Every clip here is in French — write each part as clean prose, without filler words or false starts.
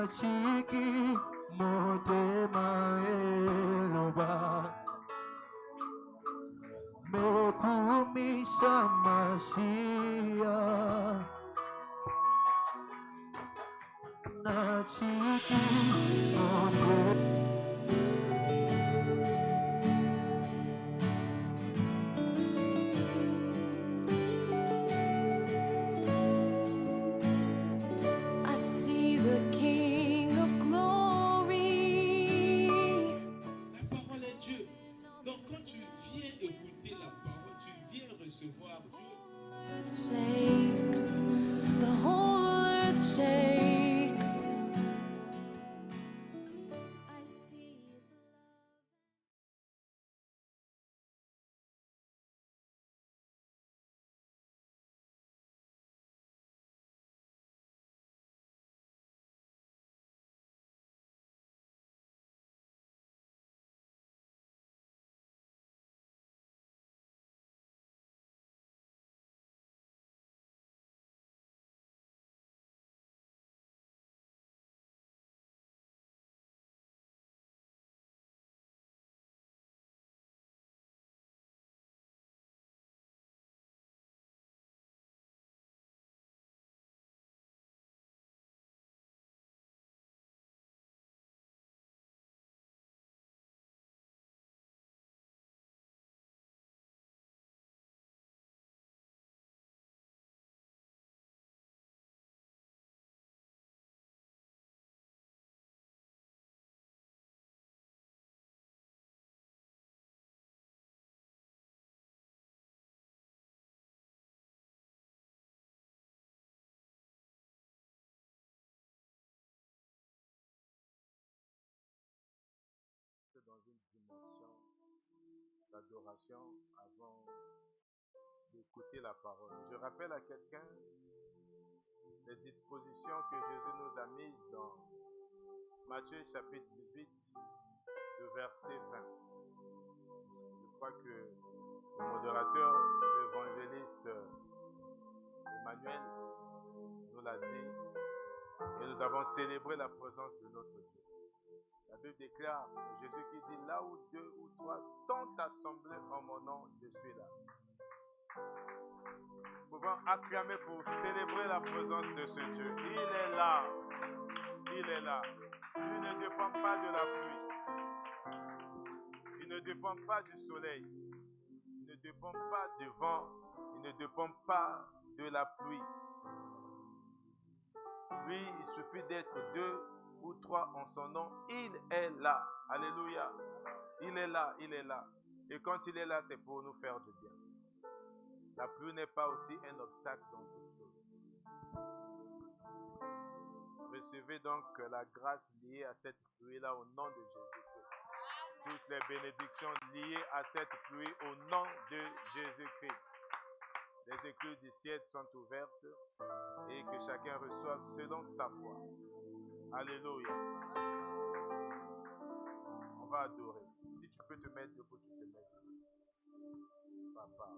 Natiki motema eloba mekumisha Masia Natiki motema recevoir Dieu. The whole earth shakes. I see His love. Dans une dimension d'adoration avant d'écouter la parole. Je rappelle à quelqu'un les dispositions que Jésus nous a mises dans Matthieu chapitre 18, le verset 20. Je crois que le modérateur, l'évangéliste Emmanuel nous l'a dit et nous avons célébré la présence de notre Dieu. La Bible déclare, c'est Jésus qui dit, là où 2 ou 3 sont assemblés en mon nom, je suis là. Nous pouvons acclamer pour célébrer la présence de ce Dieu. Il est là. Il est là. Il ne dépend pas de la pluie. Il ne dépend pas du soleil. Il ne dépend pas du vent. Il ne dépend pas de la pluie. Lui, il suffit d'être 2 ou 3 en son nom. Il est là. Alléluia. Il est là. Il est là. Et quand il est là, c'est pour nous faire du bien. La pluie n'est pas aussi un obstacle dans toute chose. Recevez donc la grâce liée à cette pluie-là au nom de Jésus-Christ. Toutes les bénédictions liées à cette pluie au nom de Jésus-Christ. Les écluses du ciel sont ouvertes et que chacun reçoive selon sa foi. Alléluia. On va adorer. Si tu peux te mettre debout, tu te mets debout. Papa.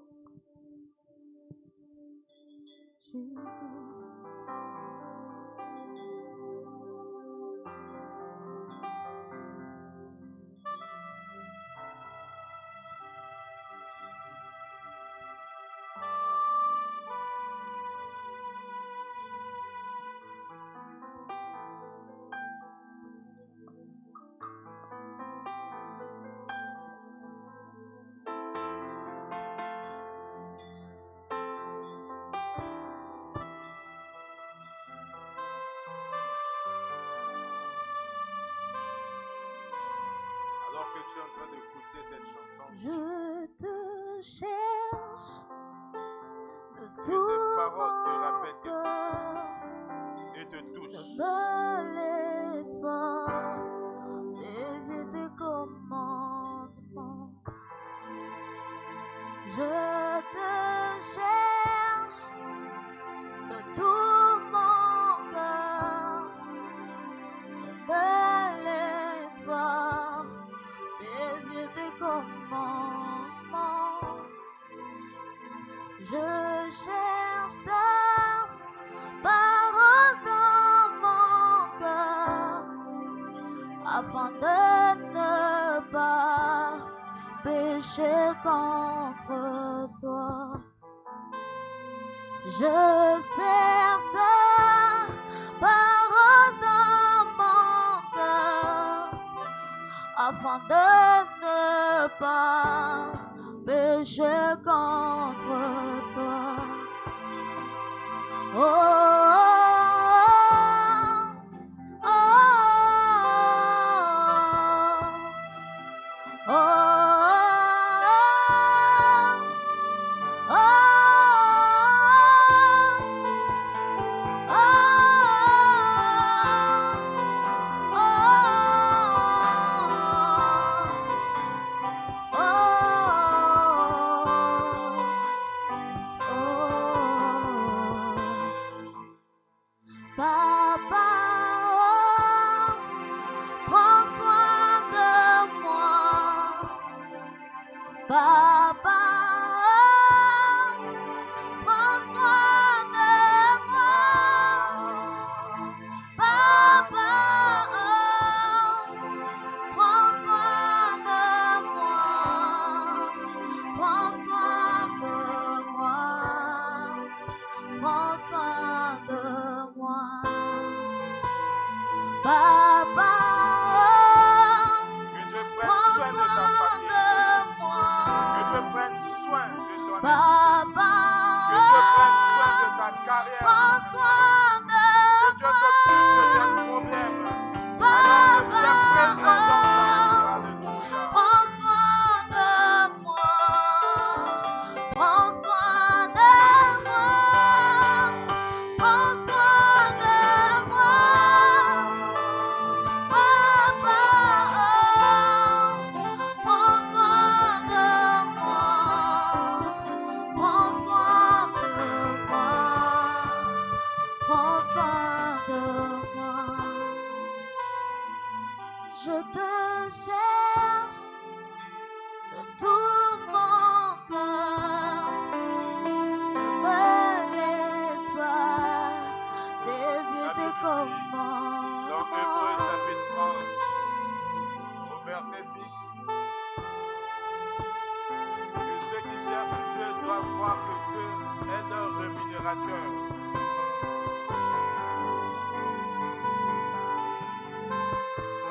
Alors que tu es en train d'écouter cette chanson, Je te cherche de que tout ces paroles te mon rappellent quelque cœur, chose et te touchent. de l'espoir, et tes commandements. Je te cherche de tout mon cœur, de l'espoir, et tes commandements. Je cherche ta parole dans mon cœur, de ne pas pécher contre toi. Je serre ta parole dans mon cœur afin de ne pas pécher contre toi. Oh, oh, oh, oh, Papa, oh, prends soin de moi. Papa, oh, prends soin de moi. Papa, oh, prends soin de moi. Prends soin de moi. Prends soin de moi. Papa, Que Dieu prenne prends soin de soin ta famille. de moi. Que Dieu prenne soin de ton esprit. Papa, Que Dieu prenne soin de ta carrière. prends soin de Que Dieu s'occupe de tes problèmes. Alors que tu es présent dans ta vie. Alléluia. Prends soin de moi. Prends soin de moi. Prends soin de moi. Papa, prends soin de moi. Prends soin de moi. Prends soin de moi. Je te cherche de tout mon cœur. Ne me laisse pas dévier tes commandements. Dans Hébreux chapitre 11, au verset 6, que ceux qui cherchent Dieu doivent voir que Dieu est leur rémunérateur.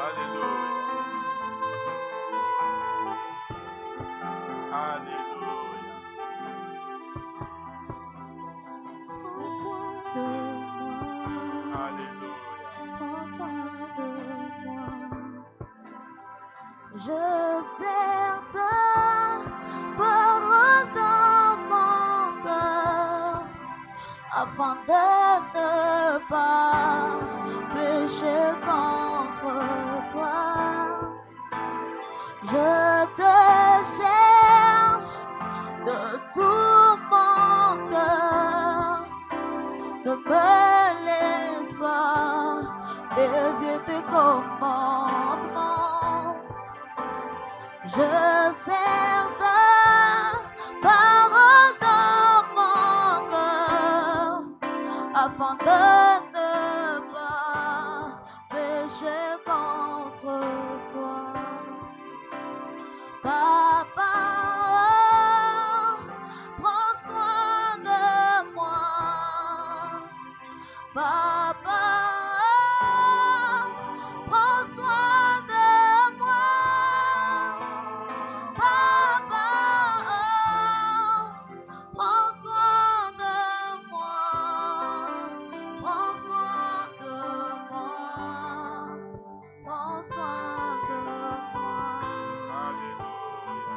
Alléluia. Alléluia. Prends soin de moi. Alléluia. Prends soin de moi. Je serre ta parole dans mon cœur afin de ne pas pécher contre toi. Je te cherche de tout mon cœur. Ne me laisse pas dévier tes commandements. Je serre ta parole dans mon cœur afin de ne pas pécher contre toi. Papa, prends soin de moi. Papa, prends soin de moi. Papa, prends soin de moi. Prends soin de moi. Prends soin de moi. Alléluia.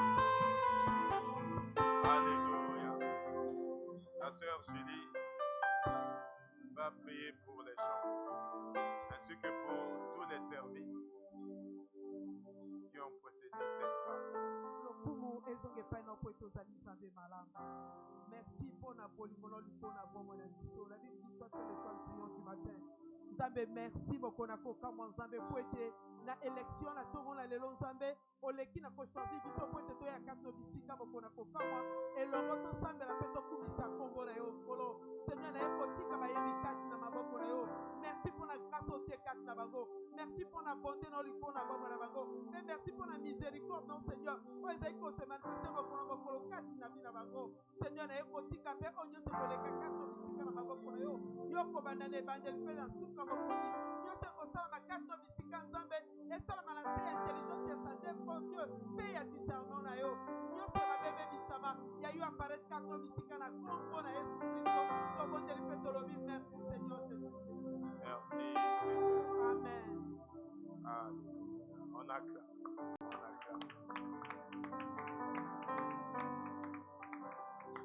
Alléluia. La sœur Julie va prier pour les chants, ainsi que pour tous les services qui ont précédé cette phase. Merci pour la polymono lipona bomo na biso. La Bible dit toi tu es l'étoile brillante du matin. Nzambe merci bokonako kama Nzambe po ete na élection na tomo na lelo Nzambe oleki na ko choisir biso po ete to ya katno bisika bokonako kama elongo to sambela pe to kumisa kombo na yo kolo. Seigneur na ekotika bayebi kati na maboko na yo. Merci pour la grâce au Tiekat Nabango. Merci pour la bonté dans le corps Nabango. Mais merci pour la miséricorde, non Seigneur. Oh, Ezekiel se manifeste pour le 4 Nabango. Seigneur, na ekoti kape onyo se koleka 4 bisika na maboko na yo. Yoko banane evangile fait dans suka mokoni. Yo se kosala ma 4 bisika nzambe. Esala malase intelligence et sagesse oh Dieu. Paix ya discernement na yo. Yo se mabebe bisama. Ya yo apparaître 4 bisika na kombo na Yesu Christo. Tobondeli fait tolobi merci Seigneur Jésus. Merci, Seigneur. Amen. Alléluia. On acclame. On acclame.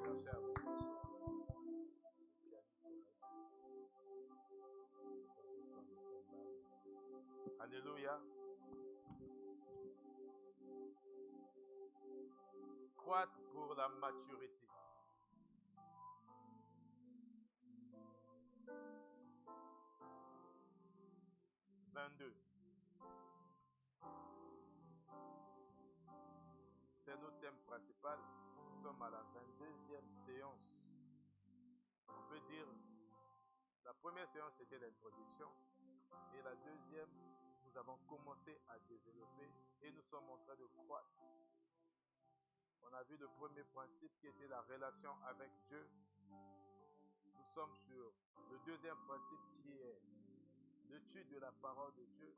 Cherchez à vous. Alléluia. Croître pour la maturité. C'est notre thème principal. Nous sommes à la 22e séance. On peut dire, la première séance c'était l'introduction et la deuxième, nous avons commencé à développer et nous sommes en train de croître. On a vu le premier principe qui était la relation avec Dieu. Nous sommes sur le deuxième principe qui est l'étude de la parole de Dieu.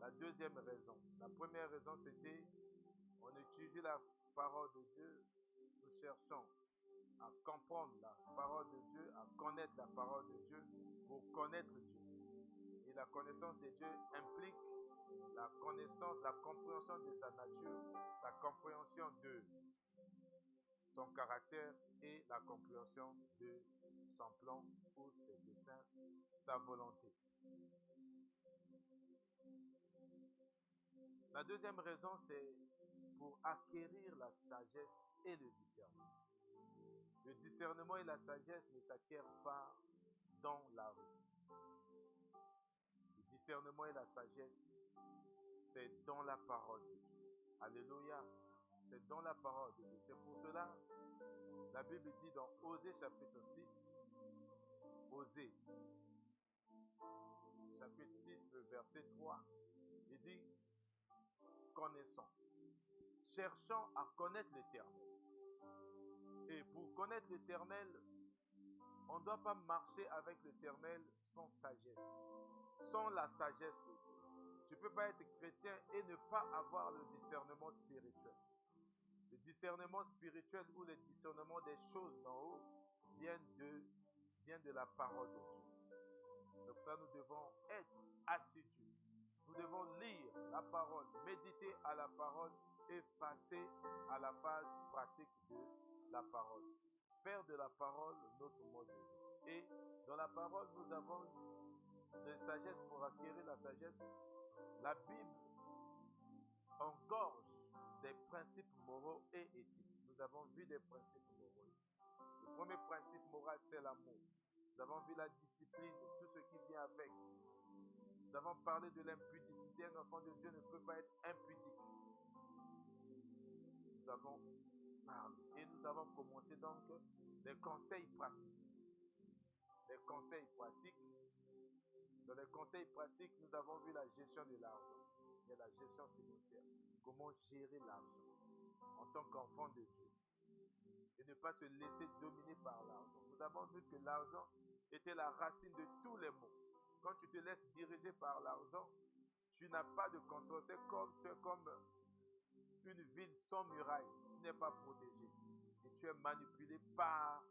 La deuxième raison. La première raison c'était on étudie la parole de Dieu. Nous cherchons à comprendre la parole de Dieu, à connaître la parole de Dieu pour connaître Dieu. Et la connaissance de Dieu implique la connaissance, la compréhension de sa nature, la compréhension de son caractère et la compréhension de son plan ou ses desseins, sa volonté. La deuxième raison, c'est pour acquérir la sagesse et le discernement. Le discernement et la sagesse ne s'acquièrent pas dans la rue. Le discernement et la sagesse, c'est dans la parole de Dieu. Alléluia. C'est dans la parole de Dieu. C'est pour cela, la Bible dit dans Osée chapitre 6, Osée chapitre 6, le verset 3, il dit, connaissons, cherchons à connaître l'Éternel. Et pour connaître l'Éternel, on ne doit pas marcher avec l'Éternel sans sagesse, sans la sagesse de Dieu. Tu ne peux pas être chrétien et ne pas avoir le discernement spirituel. Le discernement spirituel ou le discernement des choses d'en haut vient de la parole de Dieu. Donc ça, nous devons être assidus. Nous devons lire la parole, méditer à la parole et passer à la phase pratique de la parole. Faire de la parole notre mode de vie. Et dans la parole, nous avons de sagesse pour acquérir la sagesse. La Bible engorge des principes moraux et éthiques. Nous avons vu des principes moraux. Le premier principe moral, c'est l'amour. Nous avons vu la discipline, tout ce qui vient avec. Nous avons parlé de l'impudicité. Un enfant de Dieu ne peut pas être impudique. Nous avons parlé. Et nous avons commencé donc les conseils pratiques. Les conseils pratiques. Dans les conseils pratiques, nous avons vu la gestion de l'argent. Et la gestion financière. Comment gérer l'argent en tant qu'enfant de Dieu. Et ne pas se laisser dominer par l'argent. Nous avons vu que l'argent était la racine de tous les maux. Quand tu te laisses diriger par l'argent, tu n'as pas de contrôle. Tu es comme une ville sans muraille. Tu n'es pas protégé. Et tu es manipulé par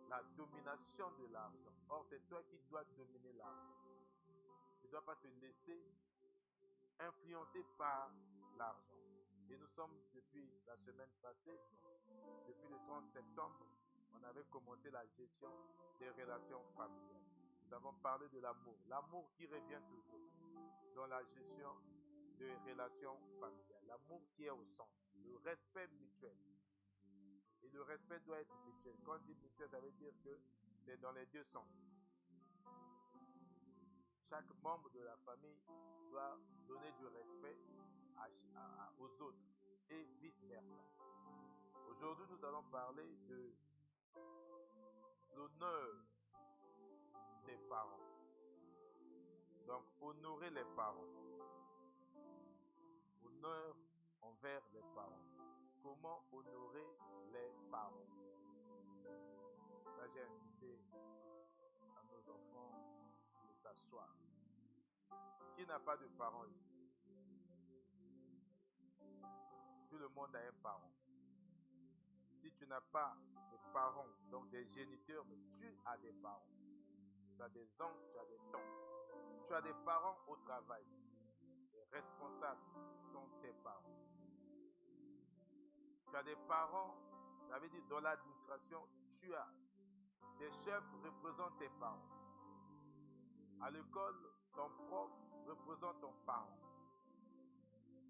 la domination de l'argent. Or, c'est toi qui dois dominer l'argent. Tu ne dois pas se laisser influencé par l'argent. Et nous sommes depuis la semaine passée, depuis le 30 septembre, on avait commencé la gestion des relations familiales. Nous avons parlé de l'amour. L'amour qui revient toujours dans la gestion des relations familiales. L'amour qui est au centre. Le respect mutuel. Et le respect doit être mutuel. Quand on dit mutuel, ça veut dire que c'est dans les deux sens. Chaque membre de la famille doit donner du respect aux autres et vice-versa. Aujourd'hui, nous allons parler de l'honneur des parents. Donc, honorer les parents. Honneur envers les parents. Comment honorer les parents? Là, j'ai insisté à nos enfants de s'asseoir. Qui n'a pas de parents ici? Tout le monde a un parent. Si tu n'as pas de parents, donc des géniteurs, mais tu as des parents. Tu as des oncles, tu as des tantes. Tu as des parents au travail. Les responsables sont tes parents. Tu as des parents, j'avais dit dans l'administration, tu as des chefs représentent tes parents. À l'école, ton prof représente ton parent.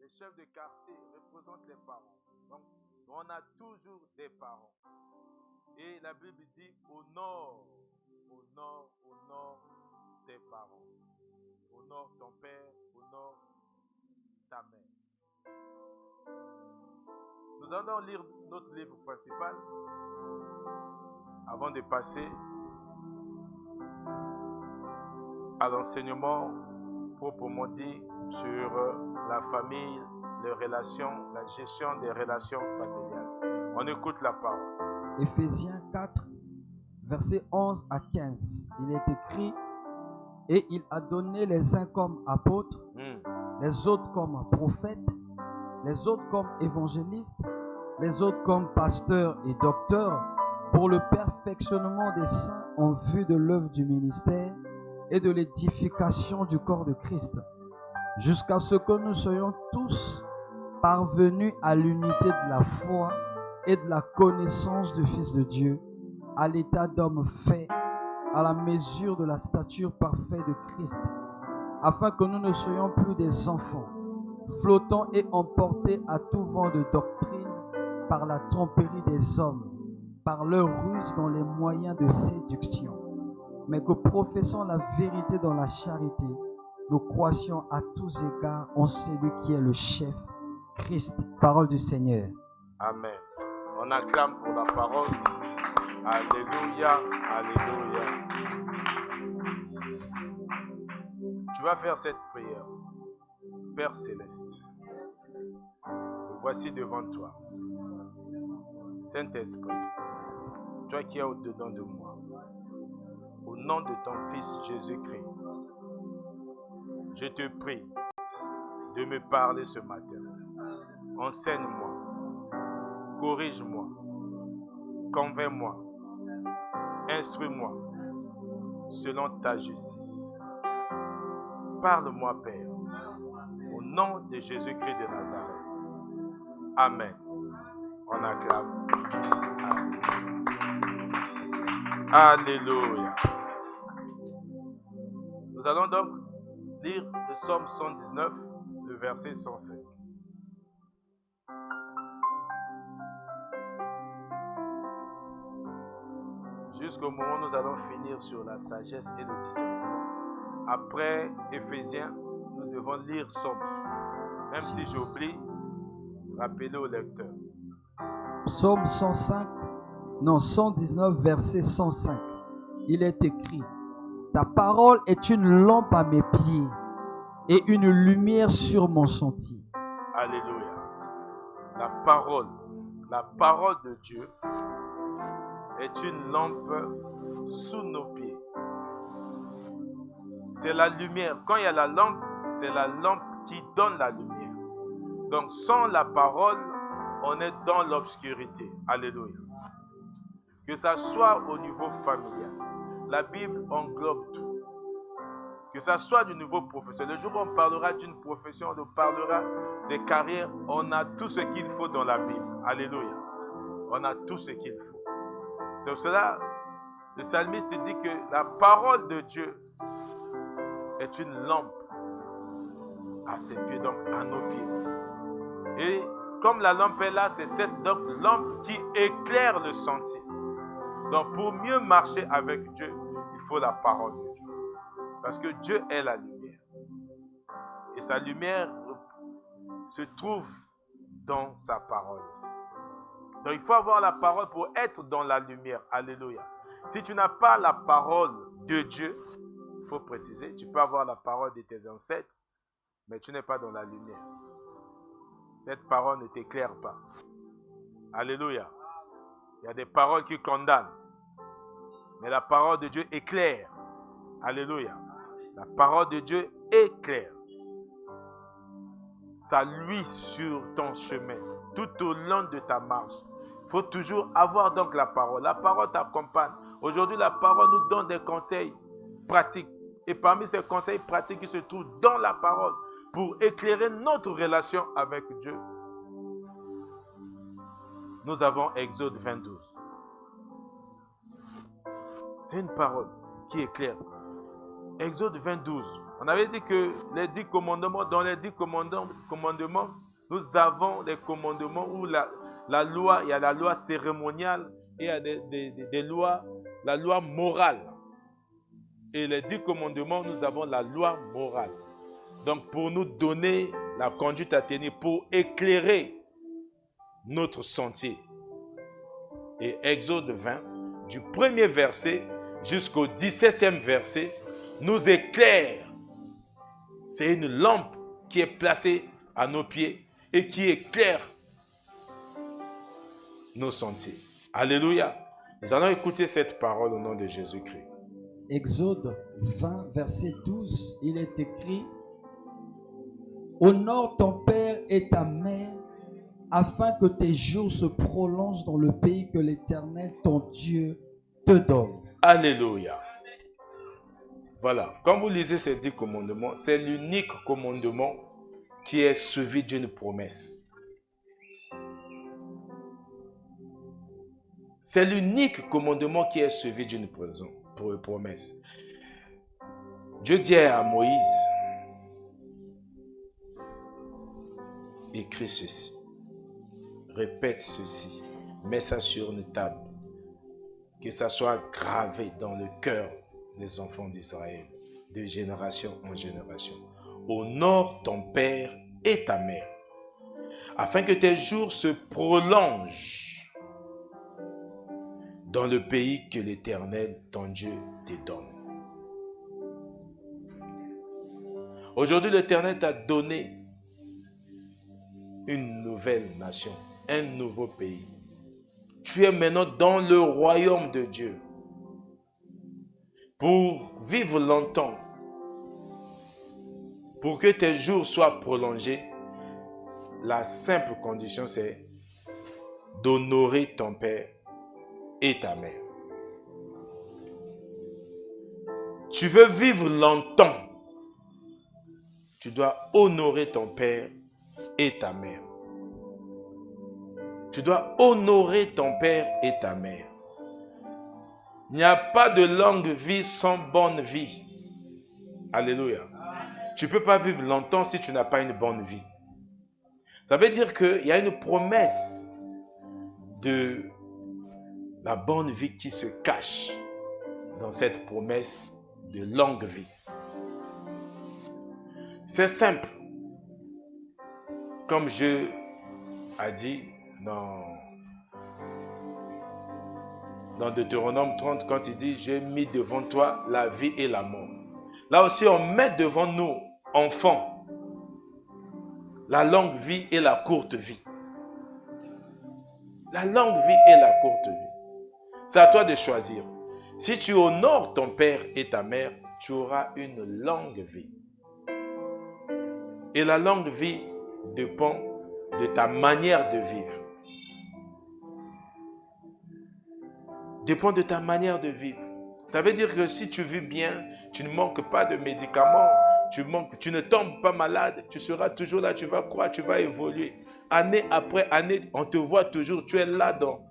Les chefs de quartier représentent les parents. Donc, on a toujours des parents. Et la Bible dit, honore tes parents. Honore ton père, honore ta mère. Nous allons lire notre livre principal avant de passer à l'enseignement proprement dit sur la famille, les relations, la gestion des relations familiales. On écoute la parole. Éphésiens 4, versets 11 à 15. Il est écrit, et il a donné les uns comme apôtres, les autres comme prophètes, les autres comme évangélistes, les autres comme pasteurs et docteurs, pour le perfectionnement des saints en vue de l'œuvre du ministère et de l'édification du corps de Christ, jusqu'à ce que nous soyons tous parvenus à l'unité de la foi et de la connaissance du Fils de Dieu, à l'état d'homme fait, à la mesure de la stature parfaite de Christ, afin que nous ne soyons plus des enfants, flottants et emportés à tout vent de doctrine par la tromperie des hommes, par leur ruse dans les moyens de séduction, mais que professant la vérité dans la charité, nous croissions à tous égards en celui qui est le chef, Christ. Parole du Seigneur. Amen. On acclame pour la parole. Alléluia, alléluia. Tu vas faire cette prière. Père Céleste, me voici devant toi. Saint-Esprit, toi qui es au-dedans de moi, au nom de ton Fils Jésus-Christ, je te prie de me parler ce matin. Enseigne-moi, corrige-moi, convainc-moi, instruis-moi selon ta justice. Parle-moi, Père, au nom de Jésus-Christ de Nazareth. Amen. On acclame. Alléluia. Nous allons donc lire le psaume 119, le verset 107. Jusqu'au moment où nous allons finir sur la sagesse et le discernement. Après Éphésiens, nous devons lire Psaume. Même si j'oublie, rappelez au lecteur. Psaume 119, verset 105. Il est écrit, ta parole est une lampe à mes pieds et une lumière sur mon sentier. Alléluia. La parole de Dieu est une lampe sous nos pieds. C'est la lumière. Quand il y a la lampe, c'est la lampe qui donne la lumière. Donc sans la parole, on est dans l'obscurité. Alléluia. Que ça soit au niveau familial, la Bible englobe tout. Que ça soit du niveau professionnel. Le jour où on parlera d'une profession, on parlera des carrières, on a tout ce qu'il faut dans la Bible. Alléluia. On a tout ce qu'il faut. C'est pour cela, le psalmiste dit que la parole de Dieu est une lampe à ses pieds, donc à nos pieds. Et comme la lampe est là, c'est cette lampe qui éclaire le sentier. Donc pour mieux marcher avec Dieu, il faut la parole de Dieu. Parce que Dieu est la lumière. Et sa lumière se trouve dans sa parole aussi. Donc il faut avoir la parole pour être dans la lumière. Alléluia. Si tu n'as pas la parole de Dieu, faut préciser, tu peux avoir la parole de tes ancêtres, mais tu n'es pas dans la lumière. Cette parole ne t'éclaire pas. Alléluia. Il y a des paroles qui condamnent, mais la parole de Dieu éclaire. Alléluia. La parole de Dieu éclaire. Ça luit sur ton chemin, tout au long de ta marche. Il faut toujours avoir donc la parole. La parole t'accompagne. Aujourd'hui, la parole nous donne des conseils pratiques. Et parmi ces conseils pratiques qui se trouvent dans la parole pour éclairer notre relation avec Dieu, nous avons Exode 22. C'est une parole qui éclaire. Exode 22. On avait dit que les 10 commandements, dans les 10 commandements, nous avons des commandements où la loi, il y a la loi cérémoniale et il y a des lois, la loi morale. Et les 10 commandements, nous avons la loi morale. Donc, pour nous donner la conduite à tenir, pour éclairer notre sentier. Et Exode 20, du premier verset jusqu'au 17e verset, nous éclaire. C'est une lampe qui est placée à nos pieds et qui éclaire nos sentiers. Alléluia. Nous allons écouter cette parole au nom de Jésus-Christ. Exode 20, verset 12, il est écrit: honore ton père et ta mère, afin que tes jours se prolongent dans le pays que l'Éternel, ton Dieu, te donne. Alléluia. Voilà. Quand vous lisez ces 10 commandements, c'est l'unique commandement qui est suivi d'une promesse. C'est l'unique commandement qui est suivi d'une promesse. Dieu dit à Moïse, écris ceci, répète ceci, mets ça sur une table, que ça soit gravé dans le cœur des enfants d'Israël, de génération en génération. Honore ton père et ta mère, afin que tes jours se prolongent dans le pays que l'Éternel, ton Dieu, te donne. Aujourd'hui, l'Éternel t'a donné une nouvelle nation, un nouveau pays. Tu es maintenant dans le royaume de Dieu. Pour vivre longtemps, pour que tes jours soient prolongés, la simple condition, c'est d'honorer ton père et ta mère. Tu veux vivre longtemps, tu dois honorer ton père et ta mère. Tu dois honorer ton père et ta mère. Il n'y a pas de longue vie sans bonne vie. Alléluia. Tu ne peux pas vivre longtemps si tu n'as pas une bonne vie. Ça veut dire qu'il y a une promesse de la bonne vie qui se cache dans cette promesse de longue vie. C'est simple. Comme je a dit dans Deutéronome 30, quand il dit « J'ai mis devant toi la vie et la mort ». Là aussi, on met devant nous, enfants, la longue vie et la courte vie. La longue vie et la courte vie. C'est à toi de choisir. Si tu honores ton père et ta mère, tu auras une longue vie. Et la longue vie dépend de ta manière de vivre. Dépend de ta manière de vivre. Ça veut dire que si tu vis bien, tu ne manques pas de médicaments, tu ne tombes pas malade, tu seras toujours là, tu vas croire, tu vas évoluer. Année après année, on te voit toujours, tu es là dans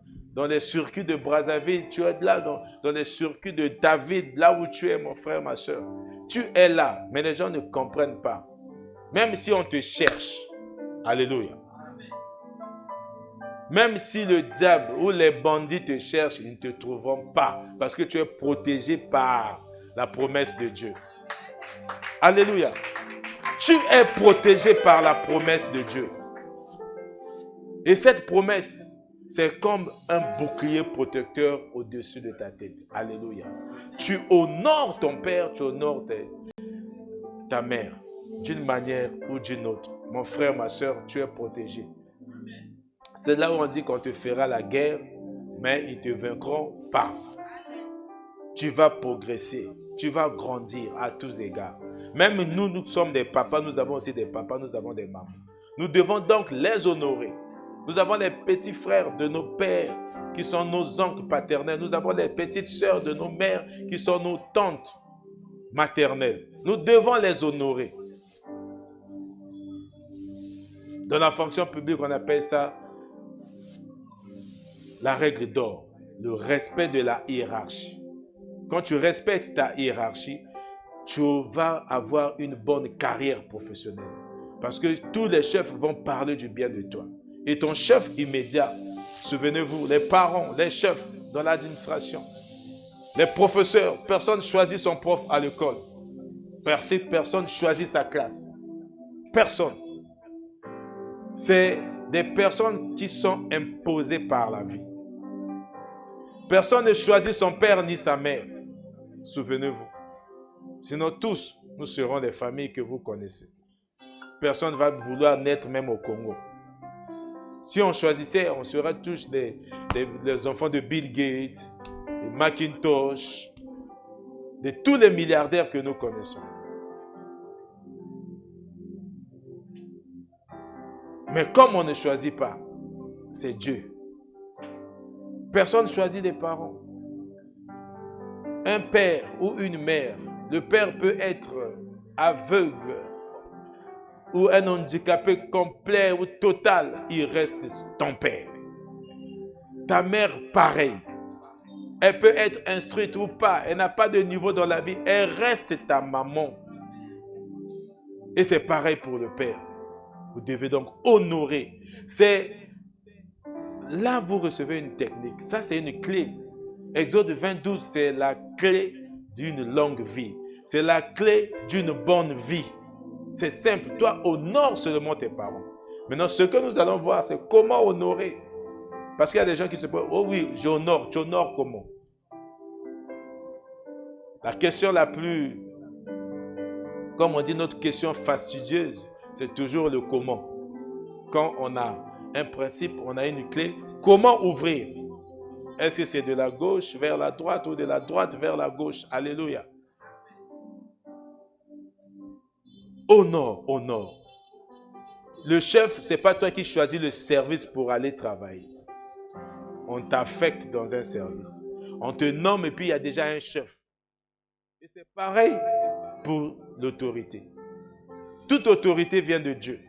les circuits de Brazzaville, tu es là dans les circuits de David, là où tu es mon frère, ma soeur. Tu es là, mais les gens ne comprennent pas. Même si on te cherche, alléluia. Même si le diable ou les bandits te cherchent, ils ne te trouveront pas. Parce que tu es protégé par la promesse de Dieu. Alléluia. Tu es protégé par la promesse de Dieu. Et cette promesse C'est comme un bouclier protecteur au-dessus de ta tête. Alléluia. Tu honores ton père, tu honores ta mère, d'une manière ou d'une autre. Mon frère, ma soeur, tu es protégé. C'est là où on dit qu'on te fera la guerre, mais ils ne te vaincront pas. Tu vas progresser, tu vas grandir à tous égards. Même nous, nous sommes des papas, nous avons aussi des papas, nous avons des mamans. Nous devons donc les honorer. Nous avons les petits frères de nos pères qui sont nos oncles paternels. Nous avons les petites sœurs de nos mères qui sont nos tantes maternelles. Nous devons les honorer. Dans la fonction publique, on appelle ça la règle d'or, le respect de la hiérarchie. Quand tu respectes ta hiérarchie, tu vas avoir une bonne carrière professionnelle. Parce que tous les chefs vont parler du bien de toi. Et ton chef immédiat, souvenez-vous, les parents, les chefs dans l'administration, les professeurs, personne choisit son prof à l'école. Personne choisit sa classe. Personne. C'est des personnes qui sont imposées par la vie. Personne ne choisit son père ni sa mère. Souvenez-vous. Sinon tous, nous serons les familles que vous connaissez. Personne ne va vouloir naître même au Congo. Si on choisissait, on serait tous les enfants de Bill Gates, de Macintosh, de tous les milliardaires que nous connaissons. Mais comme on ne choisit pas, c'est Dieu. Personne ne choisit des parents. Un père ou une mère, le père peut être aveugle ou un handicapé complet ou total, il reste ton père. Ta mère, pareil. Elle peut être instruite ou pas, elle n'a pas de niveau dans la vie, elle reste ta maman. Et c'est pareil pour le père. Vous devez donc honorer. C'est là vous recevez une technique. Ça, c'est une clé. Exode 22, c'est la clé d'une longue vie. C'est la clé d'une bonne vie. C'est simple. Toi, honore seulement tes parents. Maintenant, ce que nous allons voir, c'est comment honorer. Parce qu'il y a des gens qui se posent, oh oui, j'honore. Tu honores comment? La question la plus, comme on dit, notre question fastidieuse, c'est toujours le comment. Quand on a un principe, on a une clé, comment ouvrir? Est-ce que c'est de la gauche vers la droite ou de la droite vers la gauche? Alléluia. Honore, honore. Le chef, ce n'est pas toi qui choisis le service pour aller travailler. On t'affecte dans un service. On te nomme et puis il y a déjà un chef. Et c'est pareil pour l'autorité. Toute autorité vient de Dieu.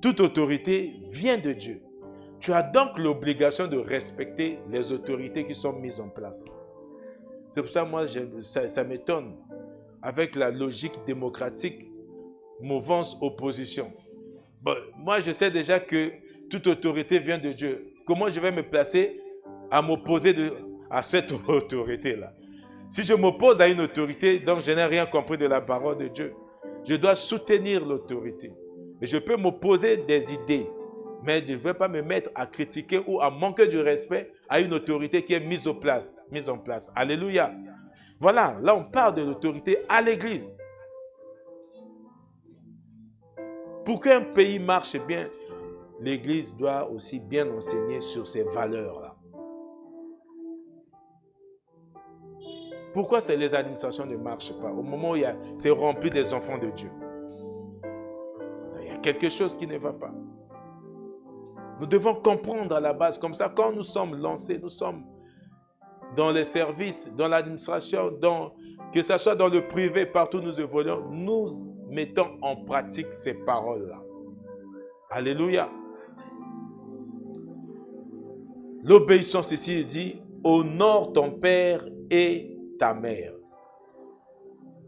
Toute autorité vient de Dieu. Tu as donc l'obligation de respecter les autorités qui sont mises en place. C'est pour ça que moi, ça m'étonne. Avec la logique démocratique, mouvance-opposition. Bon, moi, je sais déjà que toute autorité vient de Dieu. Comment je vais me placer à m'opposer à cette autorité-là? Si je m'oppose à une autorité, donc je n'ai rien compris de la parole de Dieu. Je dois soutenir l'autorité. Et je peux m'opposer des idées, mais je ne vais pas me mettre à critiquer ou à manquer du respect à une autorité qui est mise en place. Alléluia. Voilà, là on parle de l'autorité à l'église. Pour qu'un pays marche bien, l'église doit aussi bien enseigner sur ces valeurs-là. Pourquoi les administrations ne marchent pas? Au moment où c'est rempli des enfants de Dieu. Il y a quelque chose qui ne va pas. Nous devons comprendre à la base, comme ça, quand nous sommes lancés, nous sommes dans les services, dans l'administration, que ce soit dans le privé, partout où nous évoluons, nous mettons en pratique ces paroles-là. Alléluia. L'obéissance ici, il dit, honore ton père et ta mère,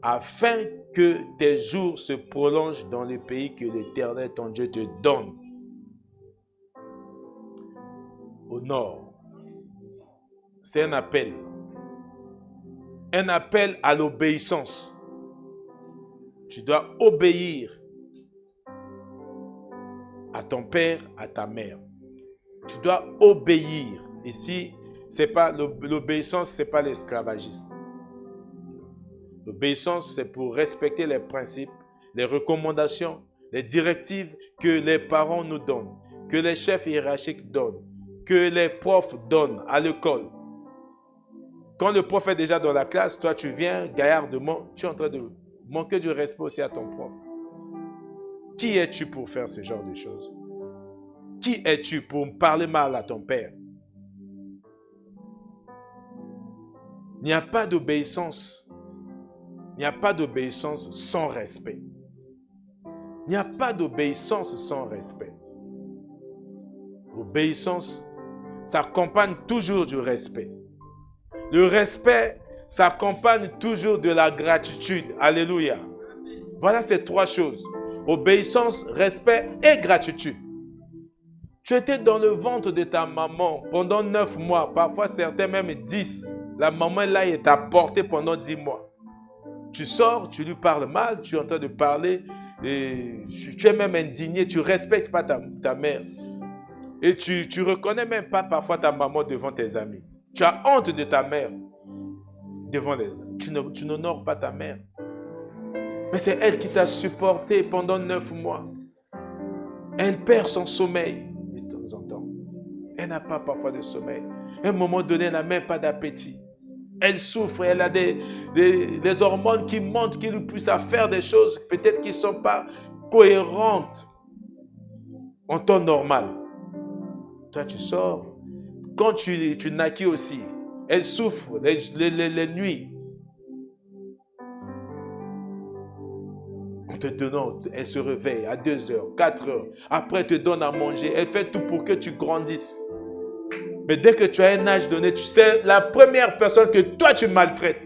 afin que tes jours se prolongent dans le pays que l'Éternel, ton Dieu, te donne. Honore. C'est un appel. Un appel à l'obéissance. Tu dois obéir. à ton père, à ta mère. Tu dois obéir. Ici, c'est pas l'obéissance, c'est pas l'esclavagisme. L'obéissance, c'est pour respecter les principes, les recommandations, les directives que les parents nous donnent, que les chefs hiérarchiques donnent, que les profs donnent à l'école. Quand le prof est déjà dans la classe, toi tu viens gaillardement, tu es en train de manquer du respect aussi à ton prof. Qui es-tu pour faire ce genre de choses? Qui es-tu pour parler mal à ton père? Il n'y a pas d'obéissance. Il n'y a pas d'obéissance sans respect. Il n'y a pas d'obéissance sans respect. L'obéissance s'accompagne toujours du respect. Le respect s'accompagne toujours de la gratitude. Alléluia. Voilà ces trois choses. Obéissance, respect et gratitude. Tu étais dans le ventre de ta maman pendant 9 mois, parfois certains même 10. La maman là, elle t'a porté pendant 10 mois. Tu sors, tu lui parles mal, tu es en train de parler, et tu es même indigné, tu ne respectes pas ta mère. Et tu ne reconnais même pas parfois ta maman devant tes amis. Tu as honte de ta mère devant les amis. Tu n'honores pas ta mère. Mais c'est elle qui t'a supporté pendant 9 mois. Elle perd son sommeil de temps en temps. Elle n'a pas parfois de sommeil. À un moment donné, elle n'a même pas d'appétit. Elle souffre, elle a des hormones qui montrent qu'il lui poussent à faire des choses peut-être qui ne sont pas cohérentes en temps normal. Toi, tu sors. Quand tu naquis aussi, elle souffre les nuits. En te donnant, elle se réveille à 2 heures, 4 heures. Après, elle te donne à manger. Elle fait tout pour que tu grandisses. Mais dès que tu as un âge donné, tu sais, la première personne que toi tu maltraites,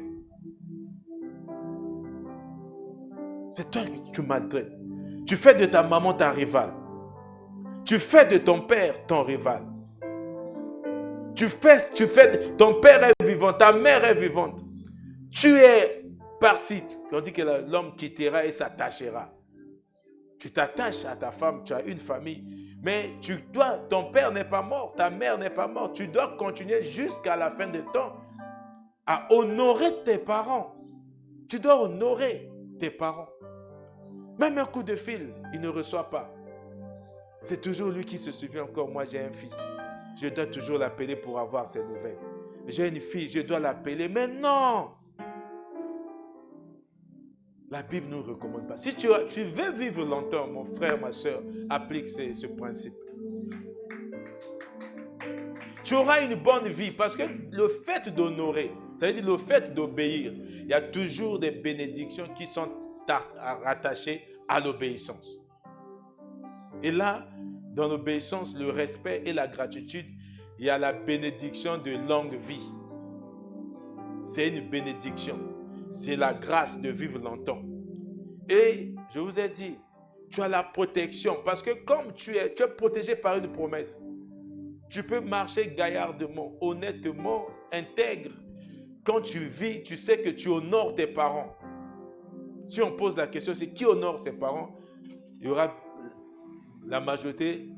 c'est toi que tu maltraites. Tu fais de ta maman ta rivale. Tu fais de ton père ton rival. Ton père est vivant, ta mère est vivante. Tu es parti, on dit que l'homme quittera et s'attachera. Tu t'attaches à ta femme, tu as une famille. Mais ton père n'est pas mort, ta mère n'est pas morte. Tu dois continuer jusqu'à la fin du temps à honorer tes parents. Tu dois honorer tes parents. Même un coup de fil, il ne reçoit pas. C'est toujours lui qui se souvient encore. Moi, j'ai un fils. Je dois toujours l'appeler pour avoir ses nouvelles. J'ai une fille, je dois l'appeler. Mais non! La Bible ne nous recommande pas. Si tu veux vivre longtemps, mon frère, ma soeur, applique ce principe. Tu auras une bonne vie parce que le fait d'honorer, ça veut dire le fait d'obéir, il y a toujours des bénédictions qui sont rattachées à l'obéissance. Et là, dans l'obéissance, le respect et la gratitude, il y a la bénédiction de longue vie. C'est une bénédiction. C'est la grâce de vivre longtemps. Et je vous ai dit, tu as la protection parce que comme tu es protégé par une promesse. Tu peux marcher gaillardement, honnêtement, intègre. Quand tu vis, tu sais que tu honores tes parents. Si on pose la question, c'est qui honore ses parents? Il y aura la majorité,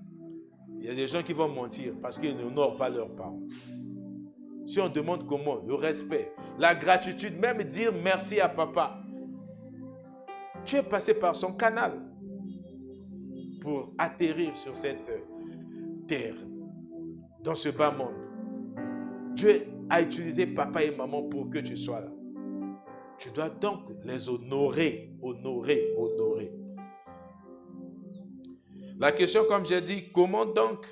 il y a des gens qui vont mentir parce qu'ils n'honorent pas leurs parents. Si on demande comment, le respect, la gratitude, même dire merci à papa. Tu es passé par son canal pour atterrir sur cette terre, dans ce bas monde. Dieu a utilisé papa et maman pour que tu sois là. Tu dois donc les honorer, honorer, honorer. La question, comme j'ai dit, comment donc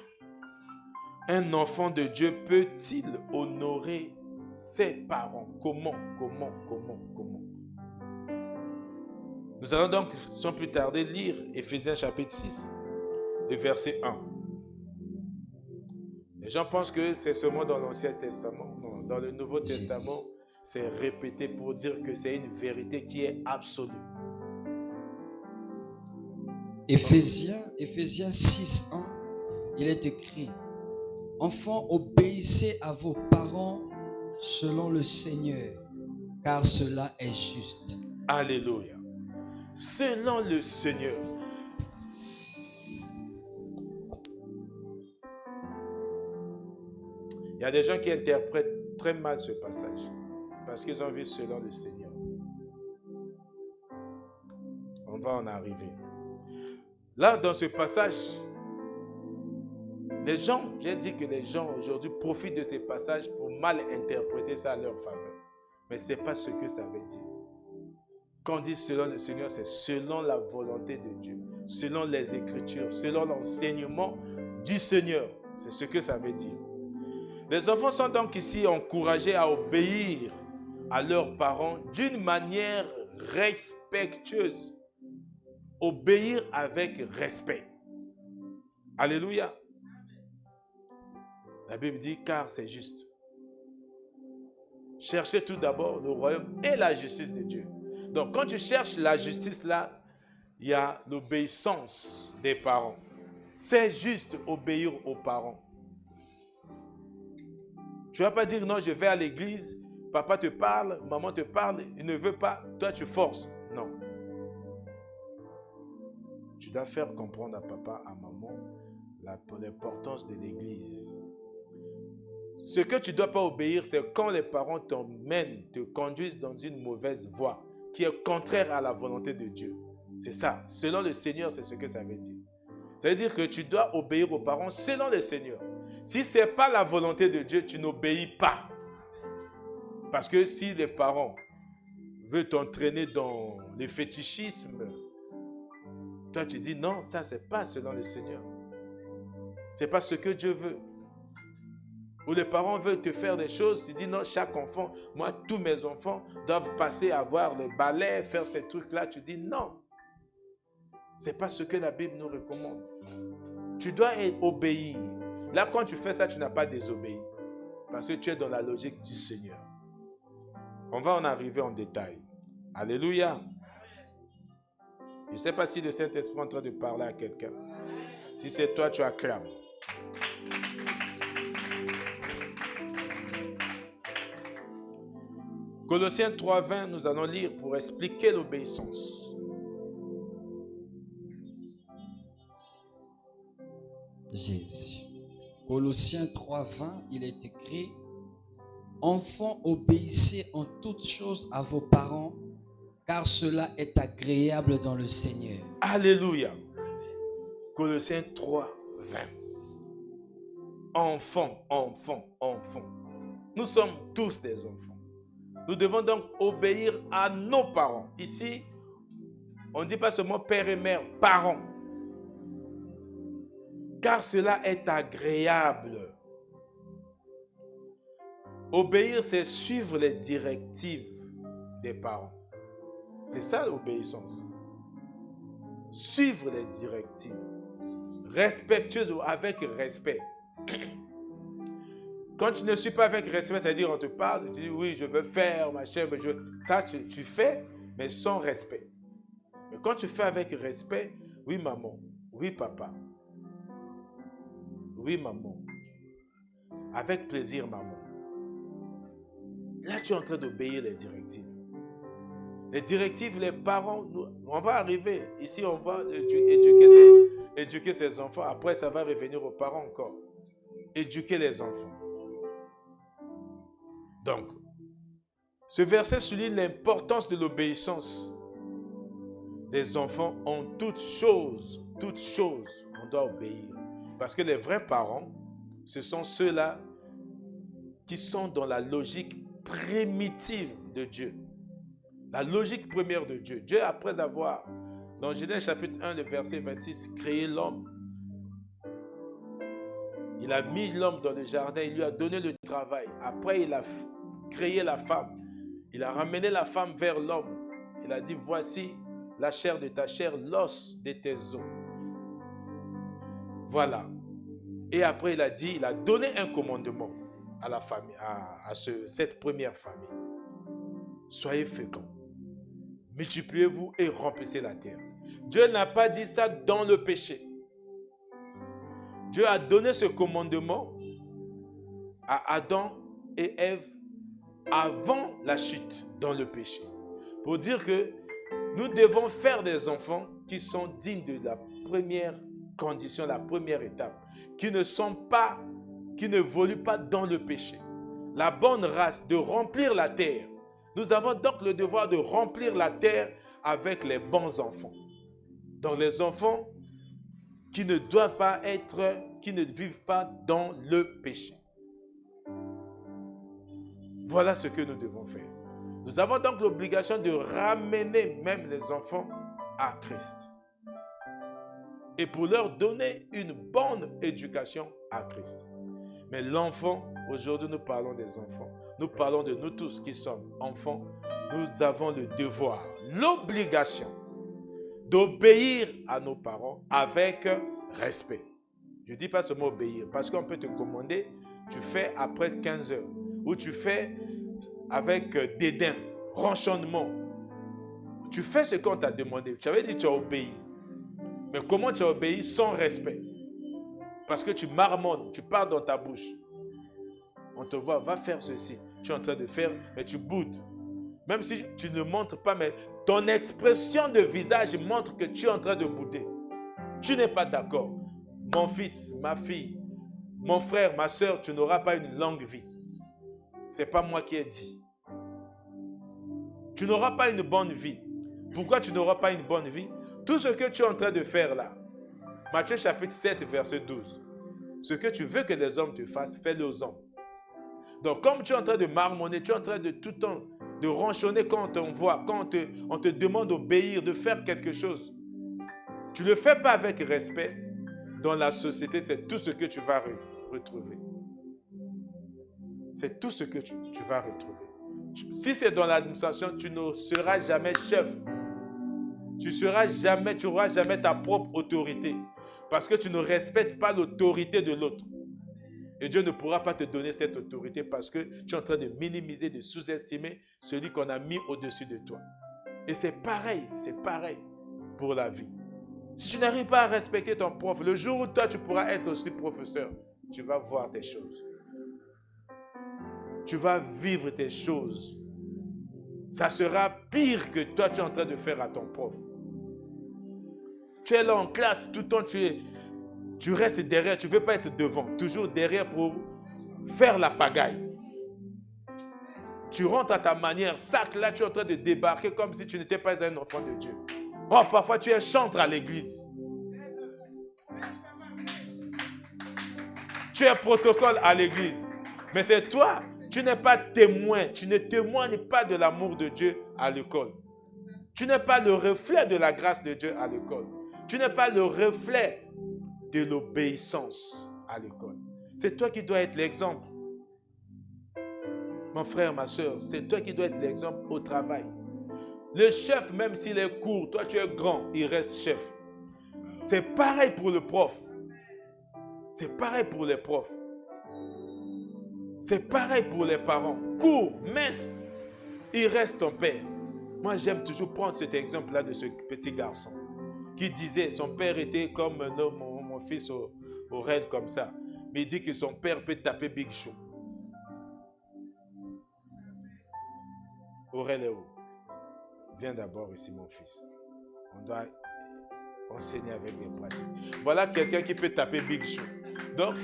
un enfant de Dieu peut-il honorer ses parents? Comment? Nous allons donc, sans plus tarder, lire Éphésiens chapitre 6, le verset 1. Les gens pensent que c'est seulement dans l'Ancien Testament. Non, dans le Nouveau Testament, c'est répété pour dire que c'est une vérité qui est absolue. Éphésiens 6, 1, il est écrit: Enfants, obéissez à vos parents selon le Seigneur, car cela est juste. Alléluia. Selon le Seigneur. Il y a des gens qui interprètent très mal ce passage parce qu'ils ont vu selon le Seigneur. On va en arriver. Là, dans ce passage, les gens, j'ai dit que les gens aujourd'hui profitent de ces passages pour mal interpréter ça à leur faveur. Mais ce n'est pas ce que ça veut dire. Quand on dit selon le Seigneur, c'est selon la volonté de Dieu, selon les Écritures, selon l'enseignement du Seigneur. C'est ce que ça veut dire. Les enfants sont donc ici encouragés à obéir à leurs parents d'une manière respectueuse. Obéir avec respect. Alléluia. La Bible dit car c'est juste. Cherchez tout d'abord le royaume et la justice de Dieu. Donc quand tu cherches la justice là, il y a l'obéissance des parents. C'est juste obéir aux parents. Tu ne vas pas dire non, je vais à l'église, papa te parle, maman te parle, il ne veut pas, toi tu forces. Non. Tu dois faire comprendre à papa, à maman, l'importance de l'église. Ce que tu ne dois pas obéir, c'est quand les parents t'emmènent, te conduisent dans une mauvaise voie qui est contraire à la volonté de Dieu. C'est ça. Selon le Seigneur, c'est ce que ça veut dire. Ça veut dire que tu dois obéir aux parents selon le Seigneur. Si ce n'est pas la volonté de Dieu, tu n'obéis pas. Parce que si les parents veulent t'entraîner dans le fétichisme, toi tu dis non, ça c'est pas selon le Seigneur. C'est pas ce que Dieu veut. Ou les parents veulent te faire des choses, tu dis non, chaque enfant, moi tous mes enfants doivent passer à voir le ballet, faire ces trucs-là. Tu dis non. C'est pas ce que la Bible nous recommande. Tu dois obéir. Là, quand tu fais ça, tu n'as pas désobéi. Parce que tu es dans la logique du Seigneur. On va en arriver en détail. Alléluia. Je ne sais pas si le Saint-Esprit est en train de parler à quelqu'un. Si c'est toi, tu acclames. Colossiens 3:20, nous allons lire pour expliquer l'obéissance. Jésus. Colossiens 3:20, il est écrit: Enfants, obéissez en toutes choses à vos parents, car cela est agréable dans le Seigneur. Alléluia. Colossiens 3:20. Enfants, enfants, enfants. Nous sommes tous des enfants. Nous devons donc obéir à nos parents. Ici, on ne dit pas seulement père et mère, parents. Car cela est agréable. Obéir, c'est suivre les directives des parents. C'est ça l'obéissance. Suivre les directives. Respectueuse ou avec respect. Quand tu ne suis pas avec respect, c'est-à-dire on te parle, tu dis oui, je veux faire, machin, ça tu fais, mais sans respect. Mais quand tu fais avec respect, oui maman, oui papa, oui maman, avec plaisir maman. Là tu es en train d'obéir les directives. Les directives, les parents, on va arriver. Ici on va éduquer ses enfants. Après ça va revenir aux parents encore. Éduquer les enfants. Donc, ce verset souligne l'importance de l'obéissance des enfants en toutes choses, on doit obéir. Parce que les vrais parents, ce sont ceux-là qui sont dans la logique primitive de Dieu. La logique première de Dieu. Dieu, après avoir, dans Genèse chapitre 1, le verset 26, créé l'homme. Il a mis l'homme dans le jardin, il lui a donné le travail. Après, il a créé la femme. Il a ramené la femme vers l'homme. Il a dit, voici la chair de ta chair, l'os de tes os. Voilà. Et après, il a dit, il a donné un commandement à la famille, cette première famille. Soyez féconds. Multipliez-vous et remplissez la terre. Dieu n'a pas dit ça dans le péché. Dieu a donné ce commandement à Adam et Ève avant la chute dans le péché. Pour dire que nous devons faire des enfants qui sont dignes de la première condition, la première étape. Qui ne sont pas qui n'évolue pas dans le péché. La bonne race de remplir la terre. Nous avons donc le devoir de remplir la terre avec les bons enfants. Donc les enfants qui ne doivent pas être, qui ne vivent pas dans le péché. Voilà ce que nous devons faire. Nous avons donc l'obligation de ramener même les enfants à Christ. Et pour leur donner une bonne éducation à Christ. Mais l'enfant, aujourd'hui nous parlons des enfants. Nous parlons de nous tous qui sommes enfants. Nous avons le devoir, l'obligation d'obéir à nos parents avec respect. Je ne dis pas seulement obéir, parce qu'on peut te commander, tu fais après 15 heures, ou tu fais avec dédain, ronchonnement. Tu fais ce qu'on t'a demandé. Tu avais dit que tu as obéi. Mais comment tu as obéi sans respect? Parce que tu marmonnes, tu parles dans ta bouche. On te voit, va faire ceci. Tu es en train de faire, mais tu boudes. Même si tu ne montres pas, mais ton expression de visage montre que tu es en train de bouder. Tu n'es pas d'accord. Mon fils, ma fille, mon frère, ma soeur, tu n'auras pas une longue vie. Ce n'est pas moi qui ai dit. Tu n'auras pas une bonne vie. Pourquoi tu n'auras pas une bonne vie? Tout ce que tu es en train de faire là, Matthieu chapitre 7, verset 12. Ce que tu veux que les hommes te fassent, fais-le aux hommes. Donc comme tu es en train de marmonner, tu es en train de tout le temps de ronchonner quand on voit, quand on te demande d'obéir, de faire quelque chose. Tu ne le fais pas avec respect. Dans la société, c'est tout ce que tu vas retrouver. C'est tout ce que tu vas retrouver. Si c'est dans l'administration, tu ne seras jamais chef. Tu n'auras jamais ta propre autorité. Parce que tu ne respectes pas l'autorité de l'autre. Et Dieu ne pourra pas te donner cette autorité parce que tu es en train de minimiser, de sous-estimer celui qu'on a mis au-dessus de toi. Et c'est pareil pour la vie. Si tu n'arrives pas à respecter ton prof, le jour où toi tu pourras être aussi professeur, tu vas voir tes choses. Tu vas vivre tes choses. Ça sera pire que toi tu es en train de faire à ton prof. Tu es là en classe, tout le temps tu restes derrière, tu ne veux pas être devant, toujours derrière pour faire la pagaille. Tu rentres à ta manière, sac, là tu es en train de débarquer comme si tu n'étais pas un enfant de Dieu. Oh, parfois tu es chantre à l'église. Tu es protocole à l'église. Mais c'est toi, tu n'es pas témoin, tu ne témoignes pas de l'amour de Dieu à l'école. Tu n'es pas le reflet de la grâce de Dieu à l'école. Tu n'es pas le reflet de l'obéissance à l'école. C'est toi qui dois être l'exemple. Mon frère, ma soeur, c'est toi qui dois être l'exemple au travail. Le chef, même s'il est court, toi tu es grand, il reste chef. C'est pareil pour le prof. C'est pareil pour les profs. C'est pareil pour les parents. Court, mince, il reste ton père. Moi, j'aime toujours prendre cet exemple-là de ce petit garçon qui disait, son père était comme mon fils Aurel comme ça. Mais il dit que son père peut taper Big Show. Aurel est où? Viens d'abord ici, mon fils. On doit enseigner avec des pratiques. Voilà quelqu'un qui peut taper Big Show. Donc,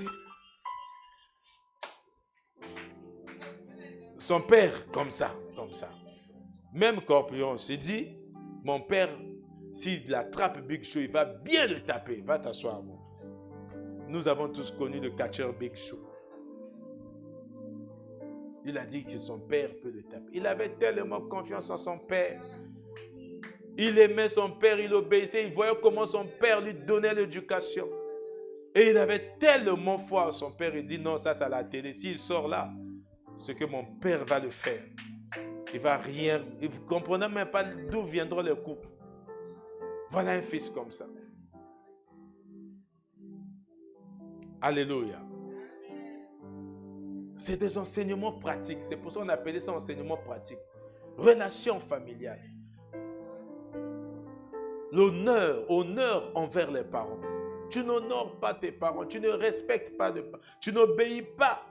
son père, comme ça. Même Corpion s'est dit, mon père, s'il attrape Big Show, il va bien le taper. Va t'asseoir, mon fils. Nous avons tous connu le catcheur Big Show. Il a dit que son père peut le taper. Il avait tellement confiance en son père. Il aimait son père, il obéissait, il voyait comment son père lui donnait l'éducation. Et il avait tellement foi en son père, il dit non, ça c'est à la télé. S'il sort là, ce que mon père va le faire, il va rien, il ne comprenait même pas d'où viendront les coups. Voilà un fils comme ça. Alléluia. C'est des enseignements pratiques. C'est pour ça qu'on appelait ça enseignement pratique. Relation familiale. L'honneur, honneur envers les parents. Tu n'honores pas tes parents, tu ne respectes pas de parents, tu n'obéis pas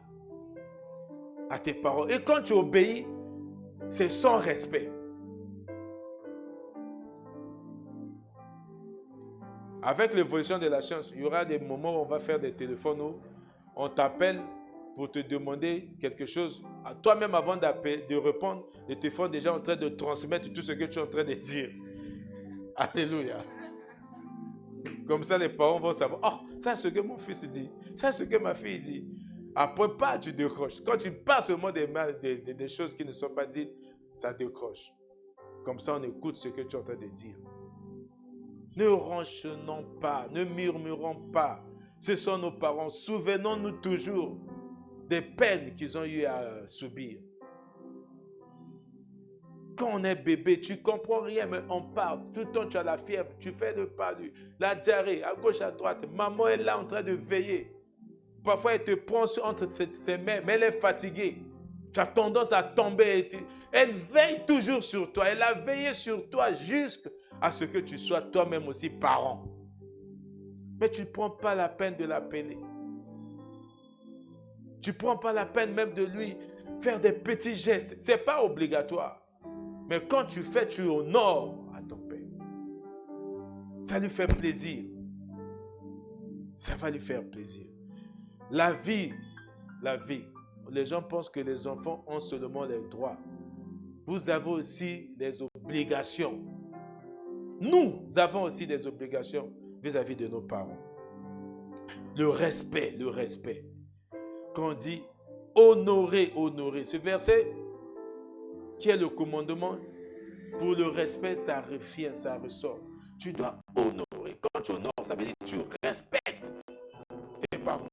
à tes parents. Et quand tu obéis, c'est sans respect. Avec l'évolution de la science, il y aura des moments où on va faire des téléphones où on t'appelle pour te demander quelque chose. Toi-même, avant de répondre, le téléphone est déjà en train de transmettre tout ce que tu es en train de dire. Alléluia. Comme ça, les parents vont savoir. Oh, ça c'est ce que mon fils dit. Ça c'est ce que ma fille dit. Après, pas, tu décroches. Quand tu parles seulement des choses qui ne sont pas dites, ça décroche. Comme ça, on écoute ce que tu es en train de dire. Ne renchonnons pas, ne murmurons pas. Ce sont nos parents. Souvenons-nous toujours des peines qu'ils ont eu à subir. Quand on est bébé, tu ne comprends rien, mais on parle. Tout le temps, tu as la fièvre, tu fais le palu, la diarrhée, à gauche, à droite. Maman est là en train de veiller. Parfois, elle te prend entre ses mains, mais elle est fatiguée. Tu as tendance à tomber. Elle veille toujours sur toi. Elle a veillé sur toi jusqu'à ce que tu sois toi-même aussi parent. Mais tu ne prends pas la peine de l'appeler. Tu ne prends pas la peine même de lui faire des petits gestes. Ce n'est pas obligatoire. Mais quand tu fais, tu honores à ton père. Ça lui fait plaisir. Ça va lui faire plaisir. La vie, les gens pensent que les enfants ont seulement les droits. Vous avez aussi des obligations. Nous avons aussi des obligations vis-à-vis de nos parents. Le respect. Quand on dit honorer, ce verset qui est le commandement, pour le respect, ça revient, ça ressort. Tu dois honorer. Quand tu honores, ça veut dire que tu respectes tes parents.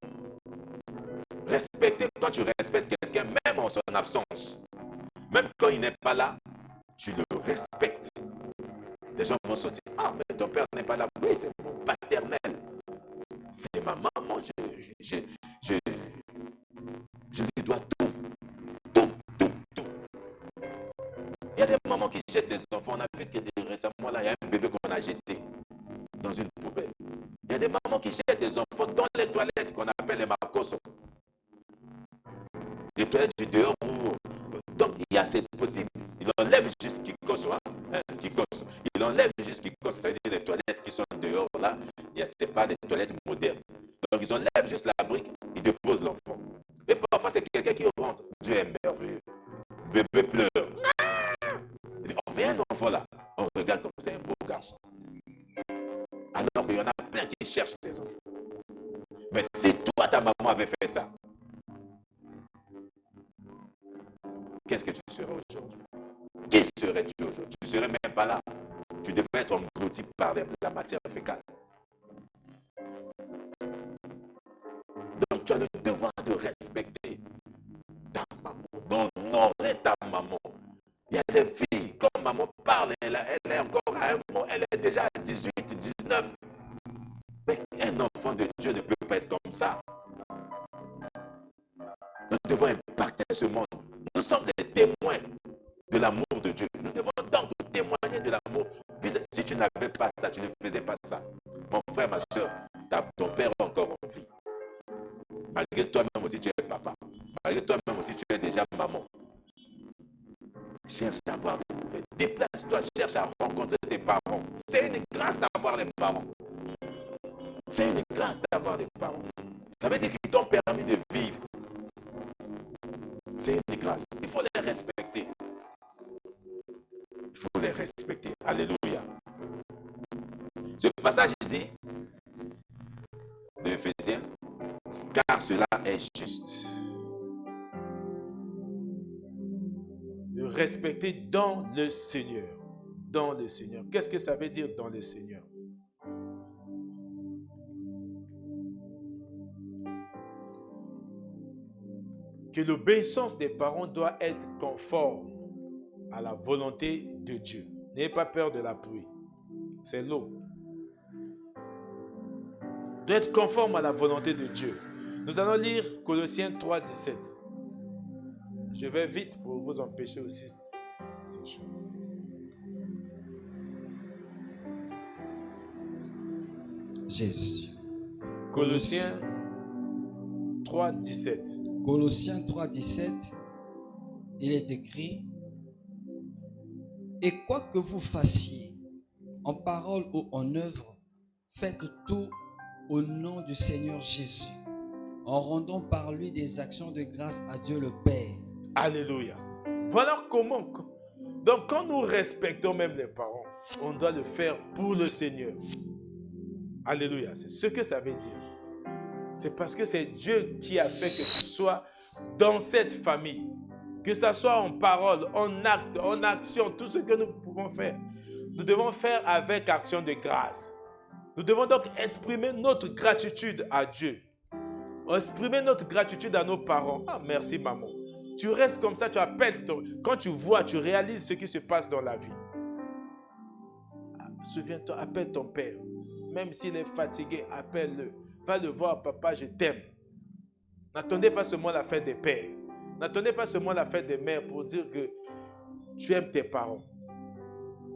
Respecter, quand tu respectes quelqu'un, même en son absence, même quand il n'est pas là, tu le respectes. Les gens vont se dire, ah, mais ton père n'est pas là. Oui, c'est mon paternel. C'est ma maman. Je lui dois tout. Il y a des mamans qui jettent les enfants. On a vu que récemment, là, il y a un bébé qu'on a jeté dans une poubelle. Il y a des mamans qui jettent des enfants dans les toilettes qu'on appelle les macos. Les toilettes du dehors. Donc, il y a cette possible. Il enlève juste qui cosse. Il enlève juste qui cosse. C'est-à-dire les toilettes qui sont dehors là. Ce n'est pas des toilettes modernes. Donc, ils enlèvent juste la brique. Ils déposent l'enfant. Et parfois, c'est quelqu'un qui rentre. Dieu est merveilleux. Bébé pleure. Il dit, oh, mais un enfant là. On regarde comme c'est un beau garçon. Alors qu'il y en a plein qui cherchent des enfants. Mais si toi, ta maman avait fait ça, qu'est-ce que tu serais aujourd'hui? Qui serais-tu aujourd'hui? Tu ne serais même pas là. Tu devrais être englouti par la matière fécale. Donc tu as le devoir de respecter ta maman, d'honorer ta maman. Il y a des filles, quand maman parle, elle est encore à un moment, elle est déjà à 18, 19. Mais un enfant de Dieu ne peut pas être comme ça. Nous devons impacter ce monde. Nous sommes des témoins de l'amour de Dieu. Nous devons donc témoigner de l'amour. Si tu n'avais pas ça, tu ne faisais pas ça. Mon frère, ma soeur, ton père est encore en vie. Malgré toi-même aussi, tu es papa. Malgré toi-même aussi, tu es déjà maman. Cherche à avoir des nouvelles. Déplace-toi, cherche à rencontrer tes parents. C'est une grâce d'avoir des parents. C'est une grâce d'avoir des parents. Ça veut dire qu'ils t'ont permis de vivre. C'est une grâce. Il faut les respecter. Il faut les respecter. Alléluia. Ce passage dit de Éphésiens, car cela est juste. De respecter dans le Seigneur. Dans le Seigneur. Qu'est-ce que ça veut dire dans le Seigneur? Que l'obéissance des parents doit être conforme à la volonté de Dieu. N'ayez pas peur de la pluie. C'est l'eau. Doit être conforme à la volonté de Dieu. Nous allons lire Colossiens 3, 17. Je vais vite pour vous empêcher aussi ces choses. Jésus. Colossiens 3, 17. Colossiens 3, 17, il est écrit, et quoi que vous fassiez, en parole ou en œuvre, faites tout au nom du Seigneur Jésus, en rendant par lui des actions de grâce à Dieu le Père. Alléluia. Voilà comment. Donc quand nous respectons même les parents, on doit le faire pour le Seigneur. Alléluia. C'est ce que ça veut dire. C'est parce que c'est Dieu qui a fait que tu sois dans cette famille. Que ce soit en parole, en acte, en action, tout ce que nous pouvons faire. Nous devons faire avec action de grâce. Nous devons donc exprimer notre gratitude à Dieu. Exprimer notre gratitude à nos parents. Ah, merci maman. Tu restes comme ça, tu appelles. Quand tu vois, tu réalises ce qui se passe dans la vie. Souviens-toi, appelle ton père. Même s'il est fatigué, appelle-le. Va le voir, papa, je t'aime. N'attendez pas seulement la fête des pères. N'attendez pas seulement la fête des mères pour dire que tu aimes tes parents.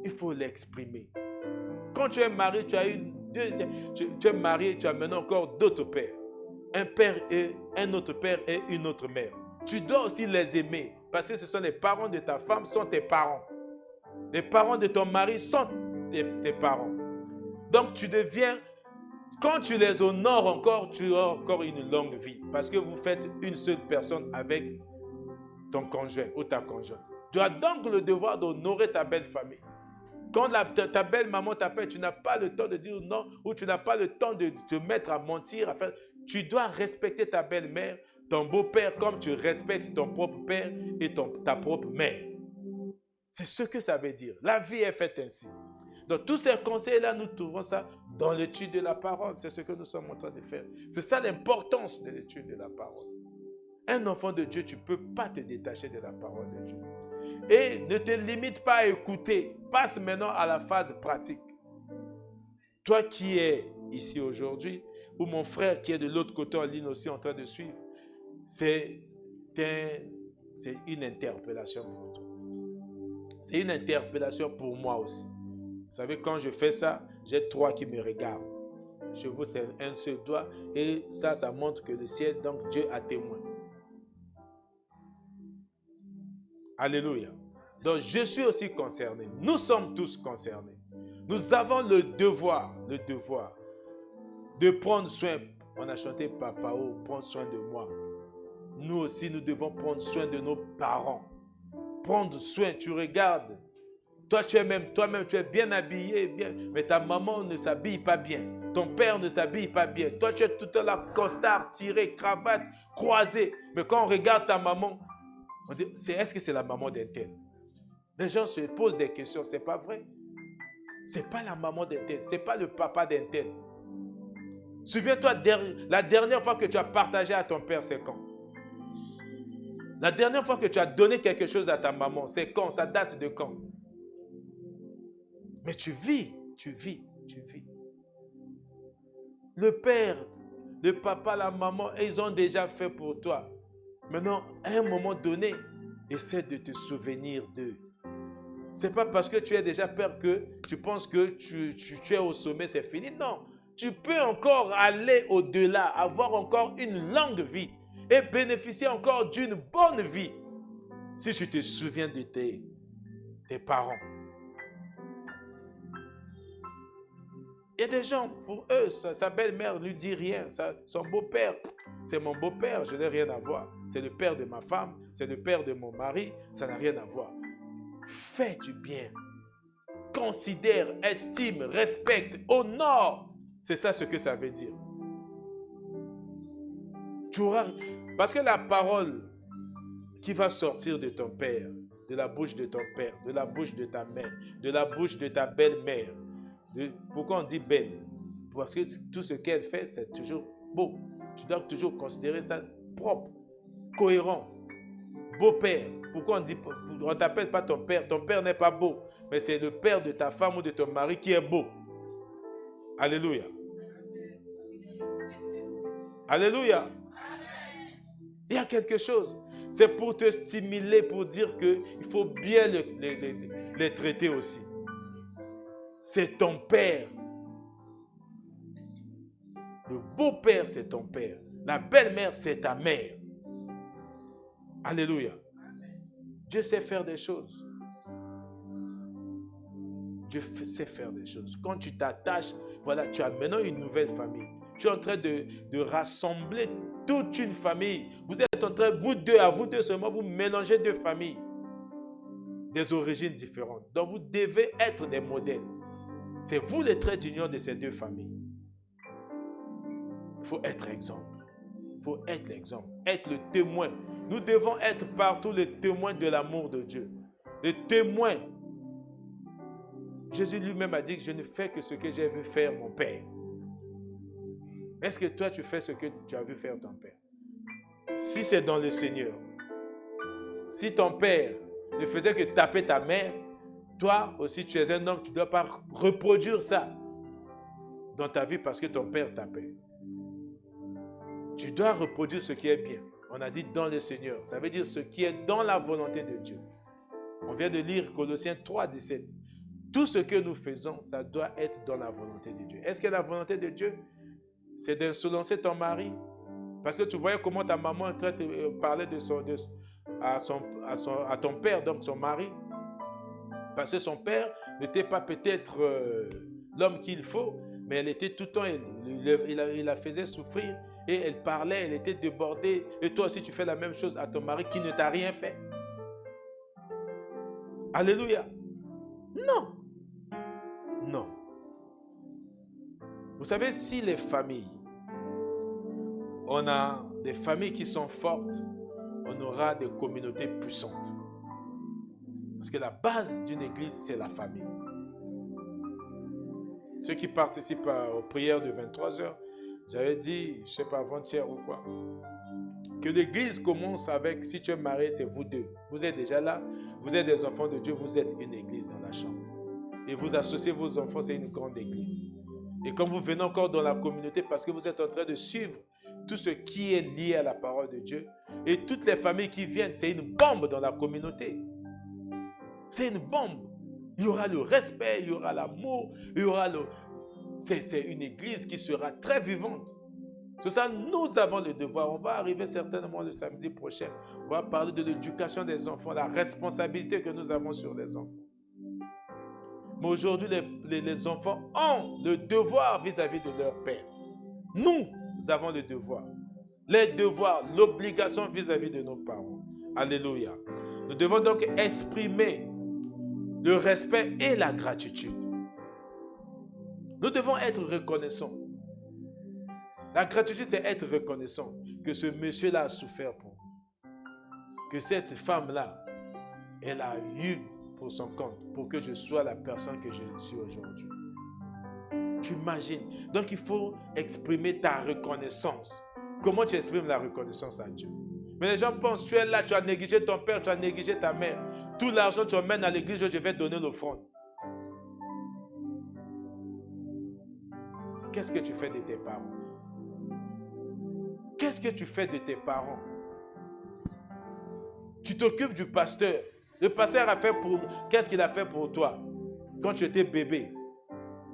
Il faut l'exprimer. Quand tu es marié, tu as une deuxième. Tu es marié, tu as maintenant encore d'autres pères. Un père et un autre père et une autre mère. Tu dois aussi les aimer parce que ce sont les parents de ta femme, sont tes parents. Les parents de ton mari sont tes parents. Donc tu deviens, quand tu les honores encore, tu as encore une longue vie parce que vous faites une seule personne avec ton conjoint ou ta conjointe. Tu as donc le devoir d'honorer ta belle famille. Quand ta belle maman t'appelle, tu n'as pas le temps de dire non ou tu n'as pas le temps de te mettre à mentir. À faire. Tu dois respecter ta belle-mère, ton beau-père comme tu respectes ton propre père et ta propre mère. C'est ce que ça veut dire. La vie est faite ainsi. Donc tous ces conseils-là, nous trouvons ça dans l'étude de la parole. C'est ce que nous sommes en train de faire. C'est ça l'importance de l'étude de la parole. Un enfant de Dieu, tu ne peux pas te détacher de la parole de Dieu. Et ne te limite pas à écouter. Passe maintenant à la phase pratique. Toi qui es ici aujourd'hui, ou mon frère qui est de l'autre côté en ligne aussi en train de suivre, c'est une interpellation pour toi. C'est une interpellation pour moi aussi. Vous savez, quand je fais ça, j'ai 3 qui me regardent. Je vous donne un seul doigt et ça montre que le ciel, donc Dieu a témoin. Alléluia. Donc je suis aussi concerné. Nous sommes tous concernés. Nous avons le devoir de prendre soin. On a chanté Papa, oh, prends soin de moi. Nous aussi, nous devons prendre soin de nos parents. Prendre soin, tu regardes. Toi-même, tu es bien habillé, bien, mais ta maman ne s'habille pas bien. Ton père ne s'habille pas bien. Toi, tu es tout à l'heure costard, tiré, cravate, croisé. Mais quand on regarde ta maman, on dit, est-ce que c'est la maman d'un tel? Les gens se posent des questions, c'est pas vrai. C'est pas la maman d'un tel, c'est pas le papa d'un tel. Souviens-toi, la dernière fois que tu as partagé à ton père, c'est quand? La dernière fois que tu as donné quelque chose à ta maman, c'est quand? Ça date de quand? Mais tu vis. Le père, le papa, la maman, ils ont déjà fait pour toi. Maintenant, à un moment donné, essaie de te souvenir d'eux. Ce n'est pas parce que tu es déjà père que tu penses que tu es au sommet, c'est fini. Non, tu peux encore aller au-delà, avoir encore une longue vie et bénéficier encore d'une bonne vie si tu te souviens de tes parents. Il y a des gens, pour eux, sa belle-mère ne lui dit rien. Son beau-père, c'est mon beau-père, je n'ai rien à voir. C'est le père de ma femme, c'est le père de mon mari, ça n'a rien à voir. Fais du bien. Considère, estime, respecte, honore. C'est ça ce que ça veut dire. Parce que la parole qui va sortir de ton père, de la bouche de ton père, de la bouche de ta mère, de la bouche de ta belle-mère. Pourquoi on dit belle? Parce que tout ce qu'elle fait, c'est toujours beau. Tu dois toujours considérer ça propre, cohérent. Beau-père. Pourquoi on ne t'appelle pas ton père? Ton père n'est pas beau, mais c'est le père de ta femme ou de ton mari qui est beau. Alléluia. Alléluia. Il y a quelque chose. C'est pour te stimuler, pour dire qu'il faut bien les traiter aussi. C'est ton père. Le beau-père, c'est ton père. La belle-mère, c'est ta mère. Alléluia. Dieu sait faire des choses. Dieu sait faire des choses. Quand tu t'attaches, voilà, tu as maintenant une nouvelle famille. Tu es en train de rassembler toute une famille. Vous êtes en train, à vous deux seulement, vous mélangez deux familles. Des origines différentes. Donc vous devez être des modèles. C'est vous les traits d'union de ces deux familles. Il faut être exemple. Il faut être l'exemple. Être le témoin. Nous devons être partout les témoins de l'amour de Dieu. Les témoins. Jésus lui-même a dit que je ne fais que ce que j'ai vu faire mon Père. Est-ce que toi tu fais ce que tu as vu faire ton Père? Si c'est dans le Seigneur. Si ton Père ne faisait que taper ta mère, toi aussi tu es un homme, tu ne dois pas reproduire ça dans ta vie parce que ton Père tapait. Tu dois reproduire ce qui est bien. On a dit dans le Seigneur. Ça veut dire ce qui est dans la volonté de Dieu. On vient de lire Colossiens 3, 17. Tout ce que nous faisons, ça doit être dans la volonté de Dieu. Est-ce que la volonté de Dieu, c'est d'insolencer ton mari? Parce que tu voyais comment ta maman est en train de parler à ton père, donc son mari. Parce que son père n'était pas peut-être l'homme qu'il faut, mais elle était tout le temps, il la faisait souffrir et elle parlait, elle était débordée. Et toi aussi, tu fais la même chose à ton mari qui ne t'a rien fait. Alléluia. Non. Non. Vous savez, si les familles, on a des familles qui sont fortes, on aura des communautés puissantes. Parce que la base d'une église, c'est la famille. Ceux qui participent aux prières de 23 heures, j'avais dit, je ne sais pas, avant-hier ou quoi, que l'église commence avec, si tu es marié, c'est vous deux. Vous êtes déjà là, vous êtes des enfants de Dieu, vous êtes une église dans la chambre. Et vous associez vos enfants, c'est une grande église. Et comme vous venez encore dans la communauté, parce que vous êtes en train de suivre tout ce qui est lié à la parole de Dieu, et toutes les familles qui viennent, c'est une bombe dans la communauté. C'est une bombe. Il y aura le respect, il y aura l'amour, il y aura le... C'est une église qui sera très vivante. C'est ça, nous avons le devoir. On va arriver certainement le samedi prochain. On va parler de l'éducation des enfants, la responsabilité que nous avons sur les enfants. Mais aujourd'hui, les enfants ont le devoir vis-à-vis de leur père. Nous avons le devoir. Les devoirs, l'obligation vis-à-vis de nos parents. Alléluia. Nous devons donc exprimer le respect et la gratitude. Nous devons être reconnaissants. La gratitude, c'est être reconnaissant que ce monsieur-là a souffert pour nous. Que cette femme-là, elle a eu pour son compte, pour que je sois la personne que je suis aujourd'hui. Tu imagines. Donc, il faut exprimer ta reconnaissance. Comment tu exprimes la reconnaissance à Dieu? Mais les gens pensent, tu es là, tu as négligé ton père, tu as négligé ta mère. Tout l'argent tu emmènes à l'église, je vais donner l'offrande. Qu'est-ce que tu fais de tes parents? Qu'est-ce que tu fais de tes parents? Tu t'occupes du pasteur. Le pasteur a fait pour... Qu'est-ce qu'il a fait pour toi quand tu étais bébé?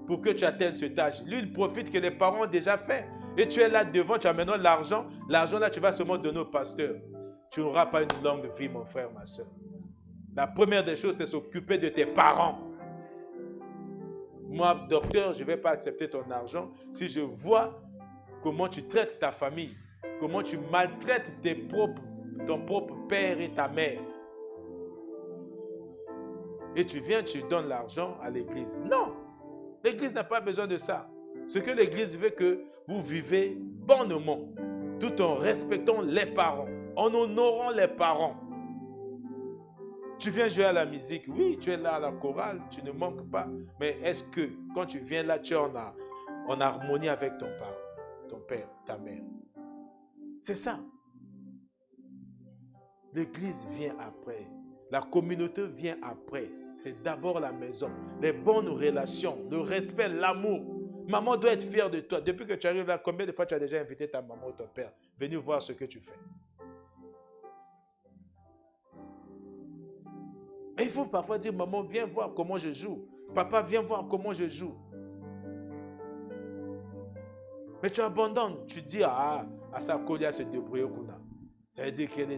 Pour que tu atteignes cet âge. Lui, il profite que les parents ont déjà fait. Et tu es là devant, tu as maintenant l'argent. L'argent là, tu vas seulement donner au pasteur. Tu n'auras pas une longue vie, mon frère, ma soeur. La première des choses, c'est s'occuper de tes parents. Moi, docteur, je ne vais pas accepter ton argent si je vois comment tu traites ta famille, comment tu maltraites ton propre père et ta mère. Et tu viens, tu donnes l'argent à l'église. Non, l'église n'a pas besoin de ça. Ce que l'église veut, que vous vivez bonnement, tout en respectant les parents, en honorant les parents. Tu viens jouer à la musique, oui, tu es là à la chorale, tu ne manques pas. Mais est-ce que quand tu viens là, tu es en harmonie avec ton parent, ton père, ta mère? C'est ça. L'église vient après. La communauté vient après. C'est d'abord la maison. Les bonnes relations, le respect, l'amour. Maman doit être fière de toi. Depuis que tu arrives là, combien de fois tu as déjà invité ta maman ou ton père venir voir ce que tu fais? Et il faut parfois dire, maman, viens voir comment je joue. Papa, viens voir comment je joue. Mais tu abandonnes. Tu dis, à sa colia se débrouiller. Ça veut dire qu'elle est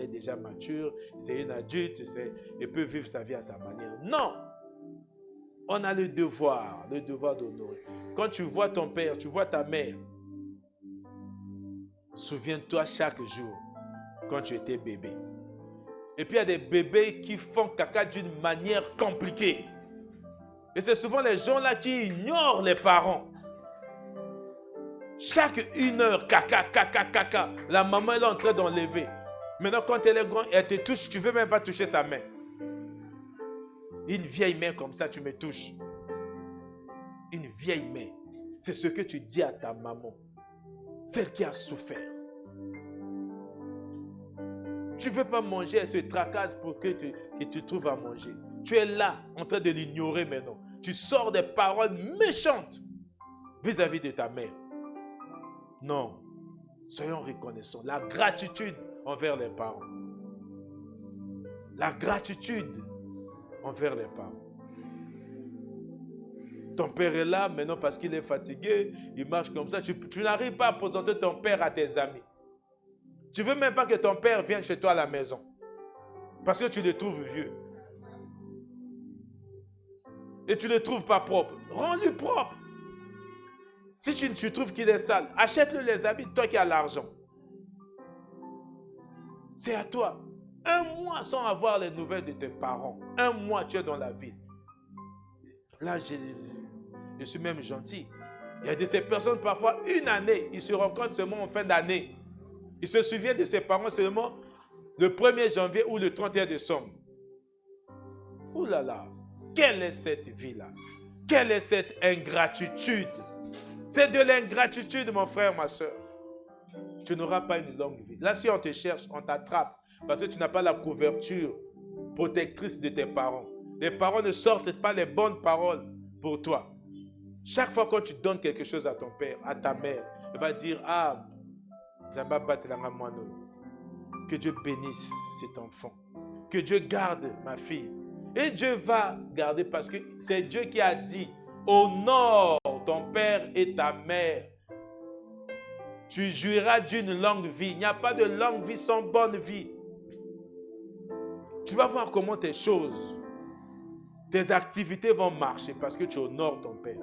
déjà mature, c'est une adulte, elle peut vivre sa vie à sa manière. Non! On a le devoir d'honorer. Quand tu vois ton père, tu vois ta mère, Souviens-toi chaque jour quand tu étais bébé. Et puis il y a des bébés qui font caca d'une manière compliquée. Et c'est souvent les gens-là qui ignorent les parents. Chaque 1 heure, caca, caca, caca. La maman elle est en train d'enlever. Maintenant, quand elle est grande, elle te touche, tu ne veux même pas toucher sa main. Une vieille main comme ça, tu me touches. Une vieille main. C'est ce que tu dis à ta maman. Celle qui a souffert. Tu ne veux pas manger, elle se tracasse pour que tu trouves à manger. Tu es là, en train de l'ignorer maintenant. Tu sors des paroles méchantes vis-à-vis de ta mère. Non. Soyons reconnaissants. La gratitude envers les parents. La gratitude envers les parents. Ton père est là maintenant parce qu'il est fatigué, il marche comme ça. Tu n'arrives pas à présenter ton père à tes amis. Tu ne veux même pas que ton père vienne chez toi à la maison. Parce que tu le trouves vieux. Et tu ne le trouves pas propre. Rends-le propre. Si tu trouves qu'il est sale, achète-le les habits, toi qui as l'argent. C'est à toi. 1 mois sans avoir les nouvelles de tes parents. 1 mois, tu es dans la ville. Là, je suis même gentil. Il y a de ces personnes, parfois, 1 année, ils se rencontrent seulement en fin d'année. Ils se souviennent de ses parents seulement le 1er janvier ou le 31 décembre. Ouh là là, quelle est cette vie-là? Quelle est cette ingratitude? C'est de l'ingratitude, mon frère, ma soeur. Tu n'auras pas une longue vie. Là, si on te cherche, on t'attrape parce que tu n'as pas la couverture protectrice de tes parents. Les parents ne sortent pas les bonnes paroles pour toi. Chaque fois que tu donnes quelque chose à ton père, à ta mère, il va dire, ah, que Dieu bénisse cet enfant. Que Dieu garde ma fille. Et Dieu va garder parce que c'est Dieu qui a dit, honore ton père et ta mère. Tu jouiras d'une longue vie. Il n'y a pas de longue vie sans bonne vie. Tu vas voir comment tes choses, tes activités vont marcher parce que tu honores ton père.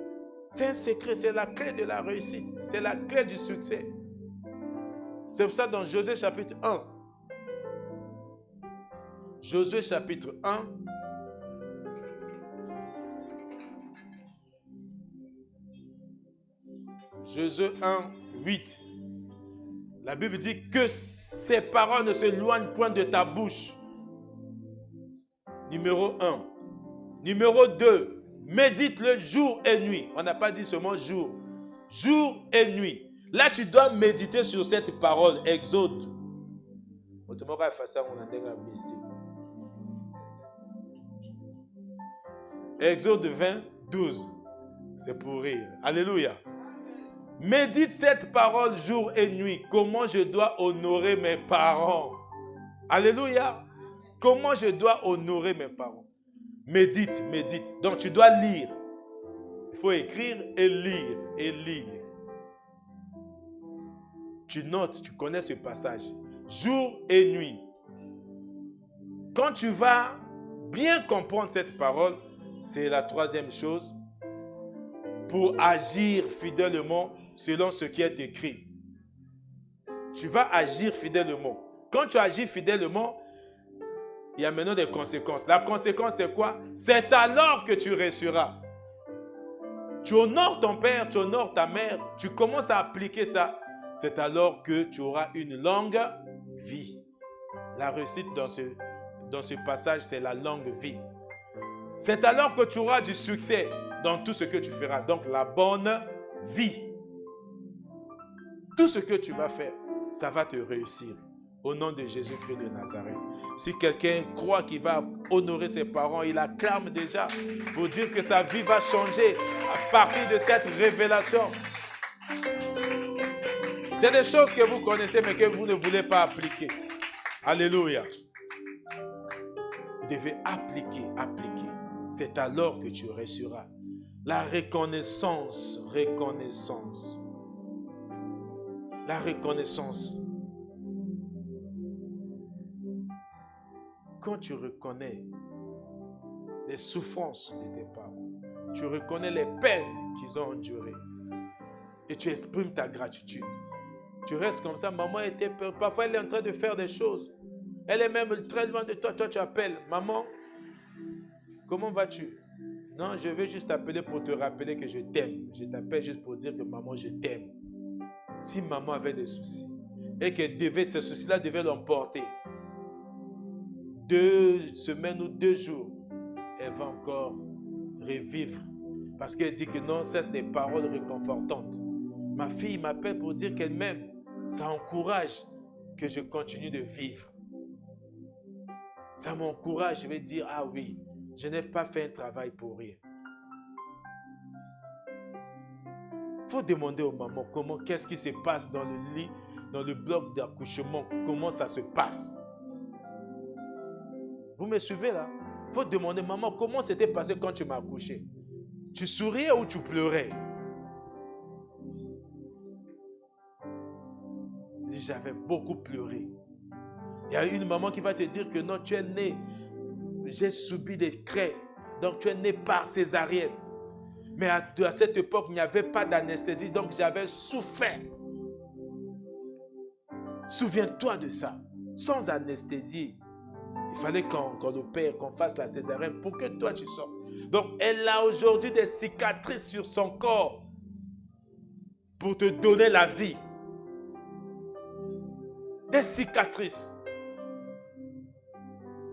C'est un secret, c'est la clé de la réussite. C'est la clé du succès. C'est pour ça dans Josué chapitre 1. Josué chapitre 1. Josué 1, 8. La Bible dit que ces paroles ne s'éloignent point de ta bouche. Numéro 1. Numéro 2. Médite-le jour et nuit. On n'a pas dit seulement jour. Jour et nuit. Là, tu dois méditer sur cette parole. Exode. Exode 20, 12. C'est pour rire. Alléluia. Médite cette parole jour et nuit. Comment je dois honorer mes parents. Alléluia. Comment je dois honorer mes parents. Médite, médite. Donc tu dois lire. Il faut écrire et lire et lire. Tu notes, tu connais ce passage. Jour et nuit. Quand tu vas bien comprendre cette parole, c'est la 3e chose. Pour agir fidèlement selon ce qui est écrit. Tu vas agir fidèlement. Quand tu agis fidèlement, il y a maintenant des conséquences. La conséquence, c'est quoi? C'est alors que tu réussiras. Tu honores ton père, tu honores ta mère, tu commences à appliquer ça. C'est alors que tu auras une longue vie. La réussite dans ce passage, c'est la longue vie. C'est alors que tu auras du succès dans tout ce que tu feras. Donc, la bonne vie. Tout ce que tu vas faire, ça va te réussir. Au nom de Jésus-Christ de Nazareth. Si quelqu'un croit qu'il va honorer ses parents, il acclame déjà pour dire que sa vie va changer à partir de cette révélation. C'est des choses que vous connaissez mais que vous ne voulez pas appliquer. Alléluia. Vous devez appliquer. C'est alors que tu réussiras. La reconnaissance. La reconnaissance. Quand tu reconnais les souffrances de tes parents, tu reconnais les peines qu'ils ont endurées et tu exprimes ta gratitude. Tu restes comme ça. Maman était peur. Parfois, elle est en train de faire des choses. Elle est même très loin de toi. Toi, tu appelles. Maman, comment vas-tu? Non, je veux juste t'appeler pour te rappeler que je t'aime. Je t'appelle juste pour dire que maman, je t'aime. Si maman avait des soucis et que ces soucis-là devaient l'emporter, 2 semaines ou 2 jours, elle va encore revivre. Parce qu'elle dit que non, ça c'est des paroles réconfortantes. Ma fille m'appelle pour dire qu'elle m'aime. Ça encourage que je continue de vivre. Ça m'encourage, je vais dire, ah oui, je n'ai pas fait un travail pour rien. Il faut demander aux mamans qu'est-ce qui se passe dans le lit, dans le bloc d'accouchement, comment ça se passe. Vous me suivez là? Il faut demander, maman, comment c'était passé quand tu m'as accouché? Tu souriais ou tu pleurais? J'avais beaucoup pleuré. Il y a une maman qui va te dire que non, tu es né, j'ai subi des craies, donc tu es né par césarienne. Mais à cette époque, il n'y avait pas d'anesthésie, donc j'avais souffert. Souviens-toi de ça. Sans anesthésie, il fallait qu'on opère, qu'on fasse la césarienne pour que toi tu sortes. Donc, elle a aujourd'hui des cicatrices sur son corps pour te donner la vie. Des cicatrices.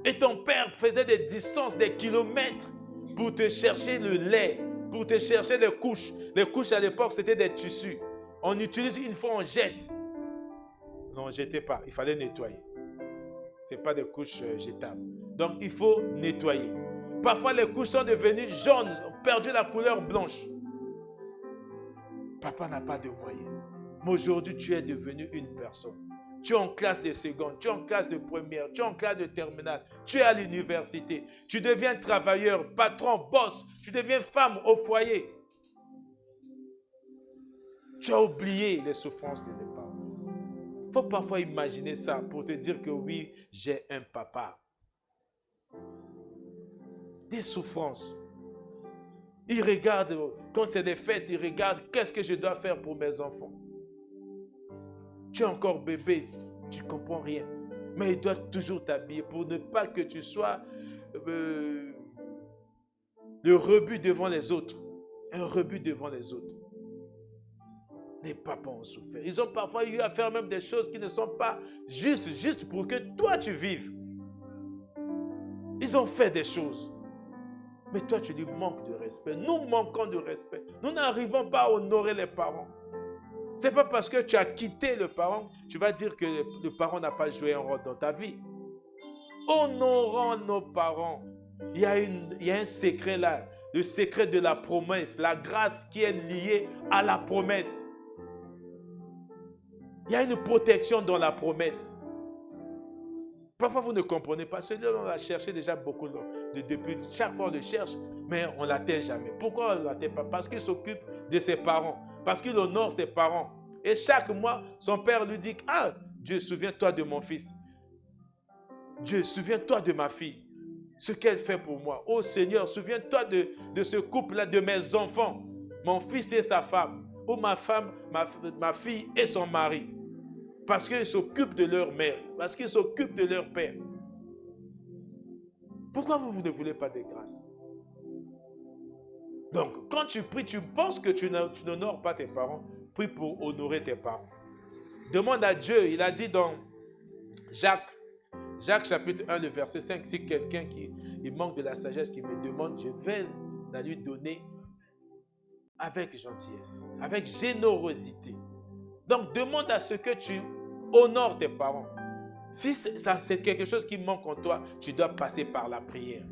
Et ton père faisait des distances, des kilomètres pour te chercher le lait, pour te chercher les couches. Les couches à l'époque, c'était des tissus. On utilise une fois, on jette. Non, on ne jetait pas. Il fallait nettoyer. Ce n'est pas des couches jetables. Donc, il faut nettoyer. Parfois, les couches sont devenues jaunes, ont perdu la couleur blanche. Papa n'a pas de moyens. Mais aujourd'hui, tu es devenu une personne. Tu es en classe de seconde, tu es en classe de première, tu es en classe de terminale, tu es à l'université. Tu deviens travailleur, patron, boss. Tu deviens femme au foyer. Tu as oublié les souffrances de tes parents. Il faut parfois imaginer ça pour te dire que oui, j'ai un papa. Des souffrances. Il regarde, quand c'est des fêtes, il regarde qu'est-ce que je dois faire pour mes enfants. Tu es encore bébé, tu ne comprends rien. Mais il doit toujours t'habiller pour ne pas que tu sois le rebut devant les autres. Un rebut devant les autres. Les papas ont souffert. Ils ont parfois eu à faire même des choses qui ne sont pas justes, juste pour que toi tu vives. Ils ont fait des choses. Mais toi tu lui manques de respect. Nous manquons de respect. Nous n'arrivons pas à honorer les parents. Ce n'est pas parce que tu as quitté le parent, tu vas dire que le parent n'a pas joué un rôle dans ta vie. Honorons nos parents. Il y a un secret là, le secret de la promesse, la grâce qui est liée à la promesse. Il y a une protection dans la promesse. Parfois vous ne comprenez pas. Celui-là, on l'a cherché déjà beaucoup depuis. Chaque fois on le cherche, mais on ne l'atteint jamais. Pourquoi on ne l'atteint pas? Parce qu'il s'occupe de ses parents. Parce qu'il honore ses parents. Et chaque mois, son père lui dit, ah, Dieu, souviens-toi de mon fils. Dieu, souviens-toi de ma fille. Ce qu'elle fait pour moi. Oh Seigneur, souviens-toi de ce couple-là, de mes enfants. Mon fils et sa femme. Ou ma femme, ma fille et son mari. Parce qu'ils s'occupent de leur mère. Parce qu'ils s'occupent de leur père. Pourquoi vous ne voulez pas de grâce? Donc, quand tu pries, tu penses que tu n'honores pas tes parents. Prie pour honorer tes parents. Demande à Dieu. Il a dit dans Jacques chapitre 1, le verset 5, si quelqu'un il manque de la sagesse qui me demande, je vais la lui donner avec gentillesse, avec générosité. Donc, demande à ce que tu honores tes parents. Si c'est quelque chose qui manque en toi, tu dois passer par la prière.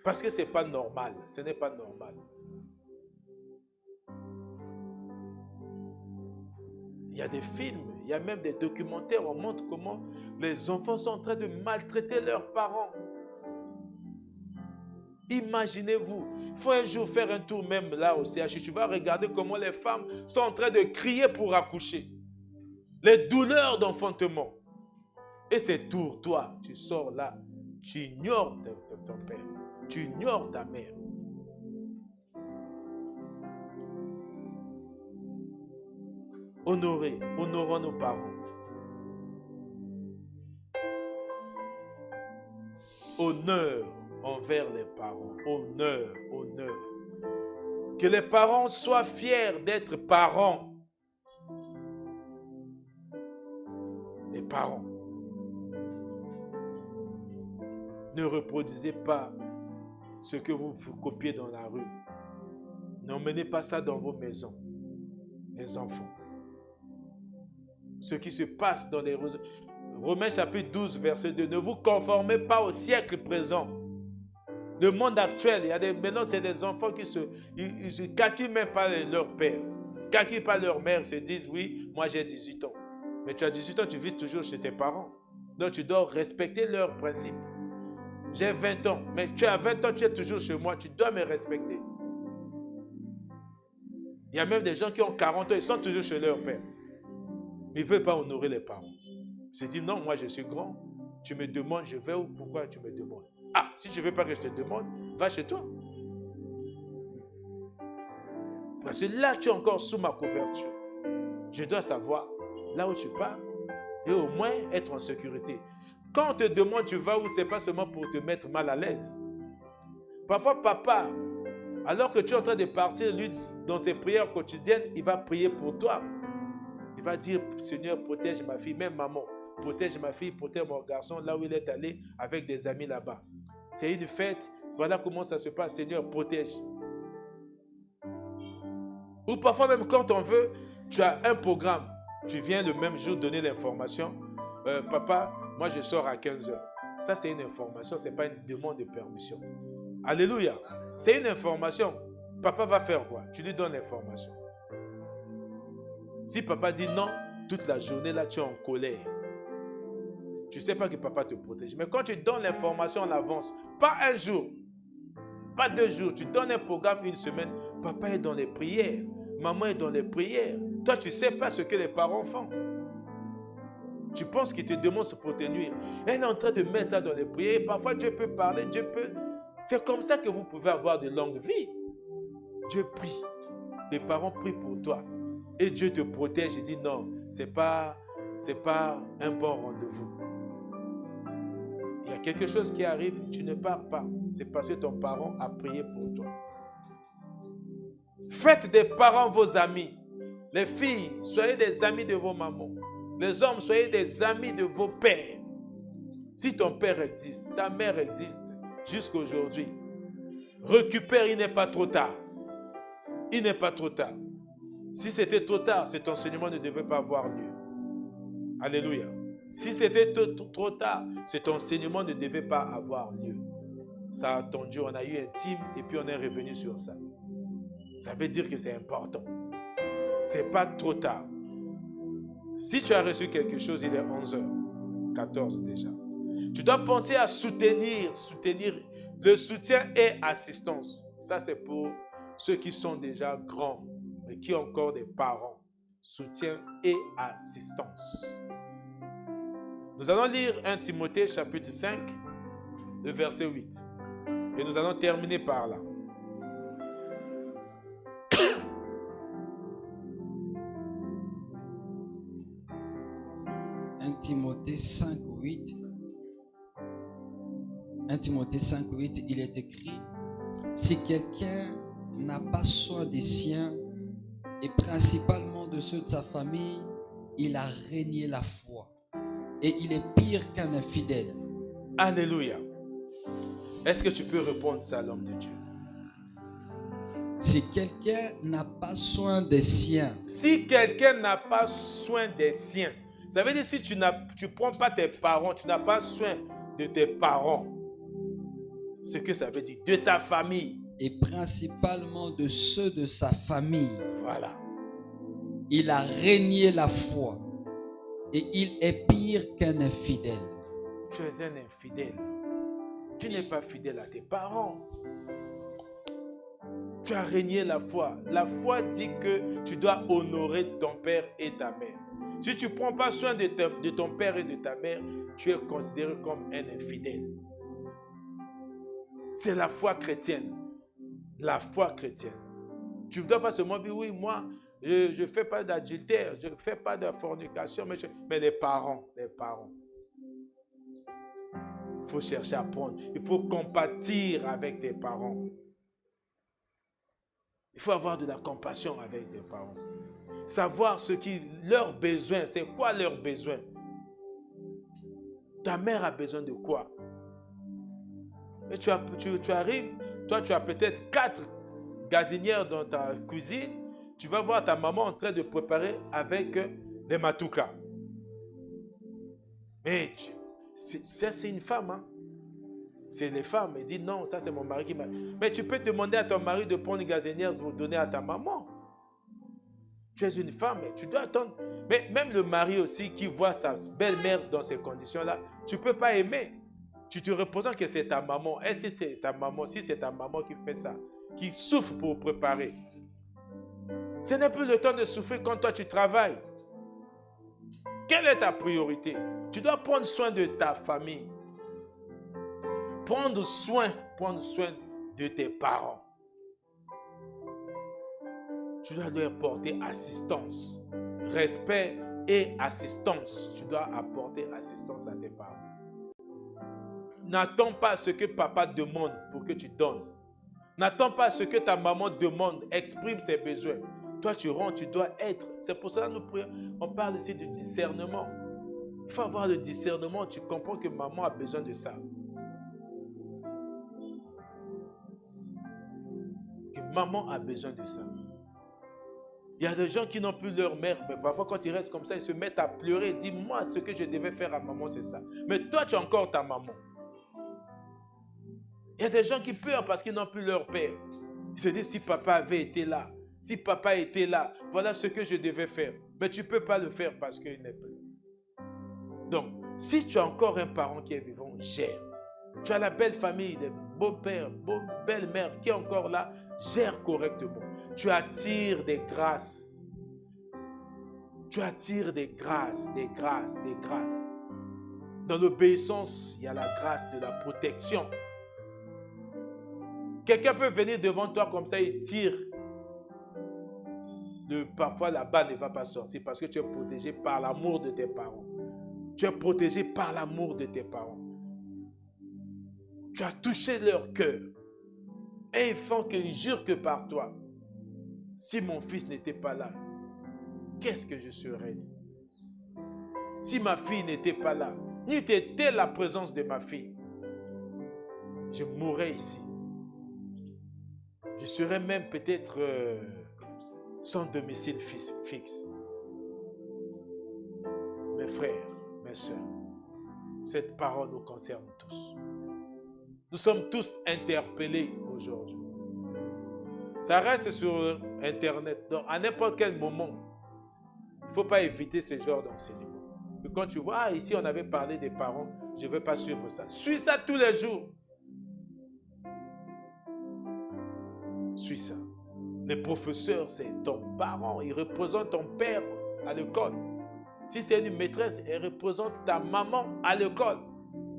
Parce que ce n'est pas normal. Ce n'est pas normal. Il y a des films, il y a même des documentaires, on montre comment les enfants sont en train de maltraiter leurs parents. Imaginez-vous, il faut un jour faire un tour même là au CHU. Tu vas regarder comment les femmes sont en train de crier pour accoucher. Les douleurs d'enfantement. Et c'est tour, toi, tu sors là, tu ignores ton père. Tu ignores ta mère. Honorons nos parents. Honneur envers les parents. Honneur. Que les parents soient fiers d'être parents. Les parents. Ne reproduisez pas ce que vous copiez dans la rue. N'emmenez pas ça dans vos maisons, les enfants. Ce qui se passe dans les Romains chapitre 12, verset 2. Ne vous conformez pas au siècle présent. Le monde actuel, maintenant c'est des enfants qui se calquent même pas leur père. Calquent pas leur mère, se disent oui, moi j'ai 18 ans. Mais tu as 18 ans, tu vis toujours chez tes parents. Donc tu dois respecter leurs principes. J'ai 20 ans, mais tu as 20 ans, tu es toujours chez moi, tu dois me respecter. Il y a même des gens qui ont 40 ans, ils sont toujours chez leur père. Mais ils ne veulent pas honorer les parents. Ils se disent, non, moi je suis grand, tu me demandes, je vais où, pourquoi tu me demandes? Ah, si tu ne veux pas que je te demande, va chez toi. Parce que là, tu es encore sous ma couverture. Je dois savoir là où tu pars et au moins être en sécurité. Quand on te demande tu vas où, ce n'est pas seulement pour te mettre mal à l'aise. Parfois, papa, alors que tu es en train de partir, lui, dans ses prières quotidiennes, il va prier pour toi. Il va dire, Seigneur, protège ma fille, même maman, protège ma fille, protège mon garçon, là où il est allé avec des amis là-bas. C'est une fête, voilà comment ça se passe, Seigneur, protège. Ou parfois même quand on veut, tu as un programme, tu viens le même jour donner l'information, papa, moi je sors à 15h. Ça c'est une information, ce n'est pas une demande de permission. Alléluia. C'est une information. Papa va faire quoi? Tu lui donnes l'information. Si papa dit non, toute la journée là tu es en colère. Tu ne sais pas que papa te protège. Mais quand tu donnes l'information en avance, pas un jour, pas 2 jours, tu donnes un programme une semaine, papa est dans les prières, maman est dans les prières. Toi tu ne sais pas ce que les parents font. Tu penses qu'ils te demandent pour te nuire. Elle est en train de mettre ça dans les prières. Et parfois Dieu peut parler, Dieu peut... C'est comme ça que vous pouvez avoir de longues vies. Dieu prie. Tes parents prient pour toi. Et Dieu te protège et dit non, ce n'est pas un bon rendez-vous. Il y a quelque chose qui arrive, tu ne pars pas. C'est parce que ton parent a prié pour toi. Faites des parents vos amis. Les filles, soyez des amis de vos mamans. Les hommes, soyez des amis de vos pères. Si ton père existe, ta mère existe, jusqu'à aujourd'hui, récupère, il n'est pas trop tard. Il n'est pas trop tard. Si c'était trop tard, cet enseignement ne devait pas avoir lieu. Alléluia. Si c'était trop tard, cet enseignement ne devait pas avoir lieu. Ça a attendu, on a eu un team et puis on est revenu sur ça. Ça veut dire que c'est important. Ce n'est pas trop tard. Si tu as reçu quelque chose, il est 11h14 déjà. Tu dois penser à soutenir. Le soutien et assistance. Ça, c'est pour ceux qui sont déjà grands, mais qui ont encore des parents. Soutien et assistance. Nous allons lire 1 Timothée chapitre 5, le verset 8. Et nous allons terminer par là. Timothée 5, 8. 1 Timothée 5, 8, il est écrit: si quelqu'un n'a pas soin des siens, et principalement de ceux de sa famille, il a renié la foi. Et il est pire qu'un infidèle. Alléluia. Est-ce que tu peux répondre ça à l'homme de Dieu? Si quelqu'un n'a pas soin des siens. Si quelqu'un n'a pas soin des siens. Ça veut dire si tu ne prends pas tes parents, tu n'as pas soin de tes parents. Ce que ça veut dire, de ta famille. Et principalement de ceux de sa famille. Voilà. Il a renié la foi. Et il est pire qu'un infidèle. Tu es un infidèle. Tu n'es pas fidèle à tes parents. Tu as renié la foi. La foi dit que tu dois honorer ton père et ta mère. Si tu ne prends pas soin de ton père et de ta mère, tu es considéré comme un infidèle. C'est la foi chrétienne. La foi chrétienne. Tu ne dois pas seulement dire, oui, moi, je ne fais pas d'adultère, je ne fais pas de fornication, mais les parents. Il faut chercher à apprendre. Il faut compatir avec tes parents. Il faut avoir de la compassion avec tes parents. Savoir leurs besoins, c'est quoi leurs besoins? Ta mère a besoin de quoi? Et tu arrives, toi tu as peut-être 4 gazinières dans ta cuisine, tu vas voir ta maman en train de préparer avec des matoukas. Mais ça c'est une femme, hein? C'est les femmes. Elle dit non, ça c'est mon mari qui m'a... Mais tu peux demander à ton mari de prendre une gazinière pour donner à ta maman. Tu es une femme, tu dois attendre. Mais même le mari aussi qui voit sa belle-mère dans ces conditions-là, tu ne peux pas aimer. Tu te représentes que c'est ta maman. Et si c'est ta maman, si c'est ta maman qui fait ça, qui souffre pour préparer, ce n'est plus le temps de souffrir quand toi tu travailles. Quelle est ta priorité? Tu dois prendre soin de ta famille. Prendre soin de tes parents. Tu dois leur apporter assistance. Respect et assistance. Tu dois apporter assistance à tes parents. N'attends pas ce que papa demande pour que tu donnes. N'attends pas ce que ta maman demande. Exprime ses besoins. Toi, tu rentres, tu dois être. C'est pour ça que nous prions. On parle ici de discernement. Il faut avoir le discernement. Tu comprends que maman a besoin de ça. Que maman a besoin de ça. Il y a des gens qui n'ont plus leur mère, mais parfois quand ils restent comme ça, ils se mettent à pleurer et disent, moi, ce que je devais faire à maman, c'est ça. Mais toi, tu as encore ta maman. Il y a des gens qui pleurent parce qu'ils n'ont plus leur père. Ils se disent, si papa avait été là, si papa était là, voilà ce que je devais faire. Mais tu ne peux pas le faire parce qu'il n'est plus. Donc, si tu as encore un parent qui est vivant, gère. Tu as la belle famille, les beaux-pères, belle-mère qui est encore là, gère correctement. Tu attires des grâces. Tu attires des grâces, des grâces, des grâces. Dans l'obéissance, il y a la grâce de la protection. Quelqu'un peut venir devant toi comme ça et tire. Parfois, la balle ne va pas sortir parce que tu es protégé par l'amour de tes parents. Tu es protégé par l'amour de tes parents. Tu as touché leur cœur. Et ils font qu'ils jurent que par toi. Si mon fils n'était pas là, qu'est-ce que je serais? Si ma fille n'était pas là, n'eût été la présence de ma fille, je mourrais ici. Je serais même peut-être sans domicile fixe. Mes frères, mes soeurs, cette parole nous concerne tous. Nous sommes tous interpellés aujourd'hui. Ça reste sur Internet. Donc, à n'importe quel moment, il ne faut pas éviter ce genre d'enseignement. Et quand tu vois, ici on avait parlé des parents, je ne vais pas suivre ça. Suis ça tous les jours. Suis ça. Les professeurs, c'est ton parent. Il représente ton père à l'école. Si c'est une maîtresse, elle représente ta maman à l'école.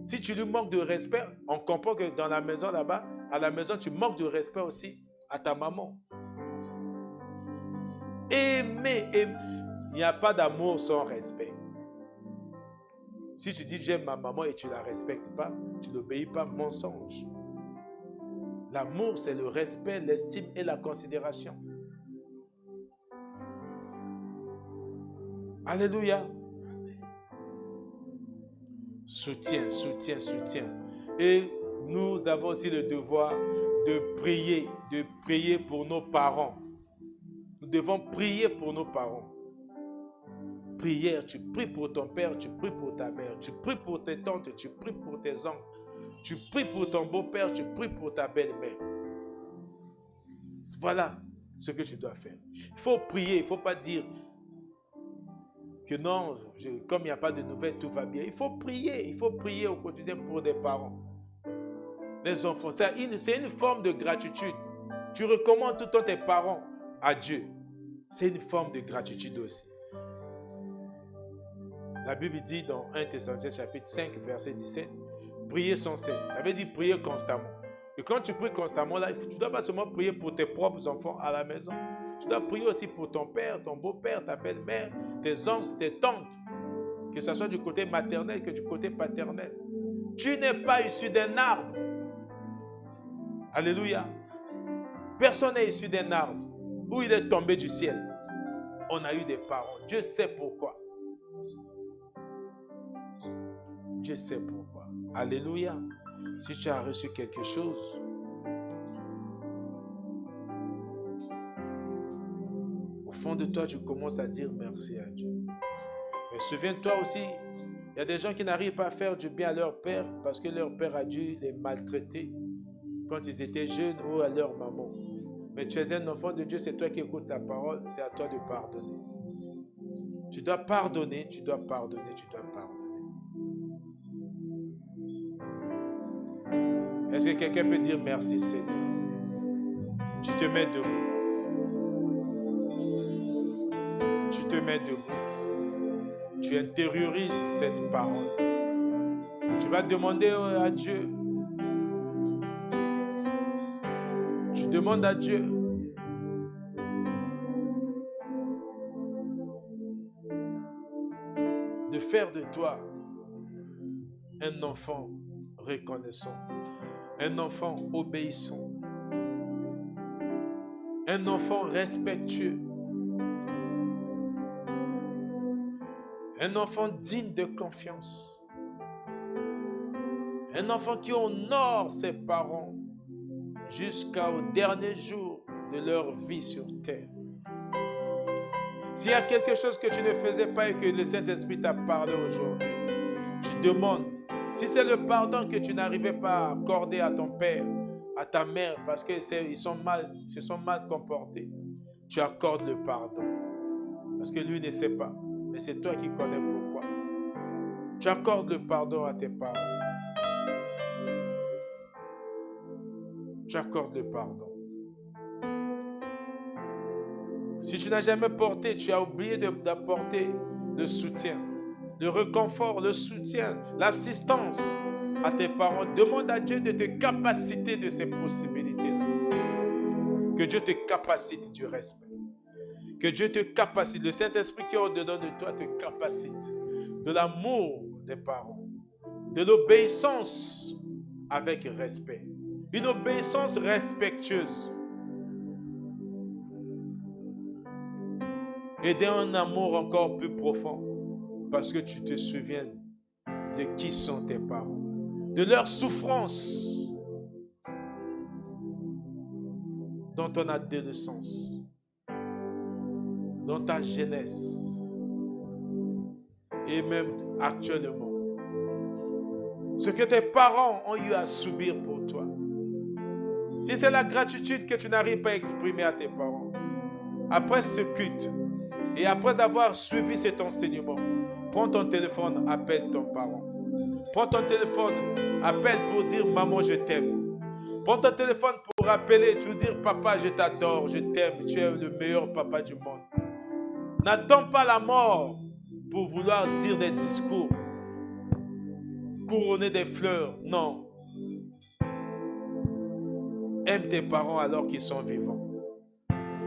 Si tu lui manques de respect, on comprend que dans la maison là-bas, à la maison, tu manques de respect aussi à ta maman. Aimer. Il n'y a pas d'amour sans respect. Si tu dis j'aime ma maman et tu ne la respectes pas, tu n'obéis pas, mensonge. L'amour, c'est le respect, l'estime et la considération. Alléluia. Soutien. Et nous avons aussi le devoir de prier pour nos parents. Nous devons prier pour nos parents. Prière, tu pries pour ton père, tu pries pour ta mère, tu pries pour tes tantes, tu pries pour tes oncles, tu pries pour ton beau-père, tu pries pour ta belle-mère. Voilà ce que tu dois faire. Il faut prier, il ne faut pas dire que non, comme il n'y a pas de nouvelles, tout va bien. Il faut prier au quotidien pour des parents. Les enfants, c'est une forme de gratitude. Tu recommandes tout le temps tes parents à Dieu. C'est une forme de gratitude aussi. La Bible dit dans 1 Thessaloniciens chapitre 5, verset 17, prier sans cesse. Ça veut dire prier constamment. Et quand tu pries constamment, là, tu ne dois pas seulement prier pour tes propres enfants à la maison. Tu dois prier aussi pour ton père, ton beau-père, ta belle-mère, tes oncles, tes tantes. Que ce soit du côté maternel que du côté paternel. Tu n'es pas issu d'un arbre. Alléluia. Personne n'est issu d'un arbre où il est tombé du ciel. On a eu des parents. Dieu sait pourquoi. Dieu sait pourquoi. Alléluia. Si tu as reçu quelque chose, au fond de toi, tu commences à dire merci à Dieu. Mais souviens-toi aussi, il y a des gens qui n'arrivent pas à faire du bien à leur père parce que leur père a dû les maltraiter quand ils étaient jeunes ou à leur maman. Mais tu es un enfant de Dieu, c'est toi qui écoutes la parole, c'est à toi de pardonner. Tu dois pardonner, tu dois pardonner, tu dois pardonner. Est-ce que quelqu'un peut dire merci Seigneur? Tu te mets debout. Tu te mets debout. Tu intériorises cette parole. Tu vas demander à Dieu. Tu demandes à Dieu. De faire de toi un enfant reconnaissant, un enfant obéissant, un enfant respectueux, un enfant digne de confiance, un enfant qui honore ses parents jusqu'au dernier jour de leur vie sur terre. S'il y a quelque chose que tu ne faisais pas et que le Saint-Esprit t'a parlé aujourd'hui, tu demandes. Si c'est le pardon que tu n'arrivais pas à accorder à ton père, à ta mère, parce qu'ils se sont mal comportés, tu accordes le pardon. Parce que lui ne sait pas, mais c'est toi qui connais pourquoi. Tu accordes le pardon à tes parents. Tu accordes le pardon. Si tu n'as jamais porté, tu as oublié d'apporter le soutien, le réconfort, le soutien, l'assistance à tes parents. Demande à Dieu de te capaciter de ces possibilités-là. Que Dieu te capacite du respect. Que Dieu te capacite. Le Saint-Esprit qui est au-dedans de toi te capacite. De l'amour des parents. De l'obéissance avec respect. Une obéissance respectueuse. Et d'un amour encore plus profond. Parce que tu te souviens de qui sont tes parents. De leur souffrance. Dans ton adolescence. Dans ta jeunesse. Et même actuellement. Ce que tes parents ont eu à subir pour toi. Si c'est la gratitude que tu n'arrives pas à exprimer à tes parents. Après ce culte. Et après avoir suivi cet enseignement. Prends ton téléphone, appelle ton parent. Prends ton téléphone, appelle pour dire maman je t'aime. Prends ton téléphone pour appeler, tu veux dire papa je t'adore, je t'aime, tu es le meilleur papa du monde. N'attends pas la mort pour vouloir dire des discours, couronner des fleurs, non. Aime tes parents alors qu'ils sont vivants.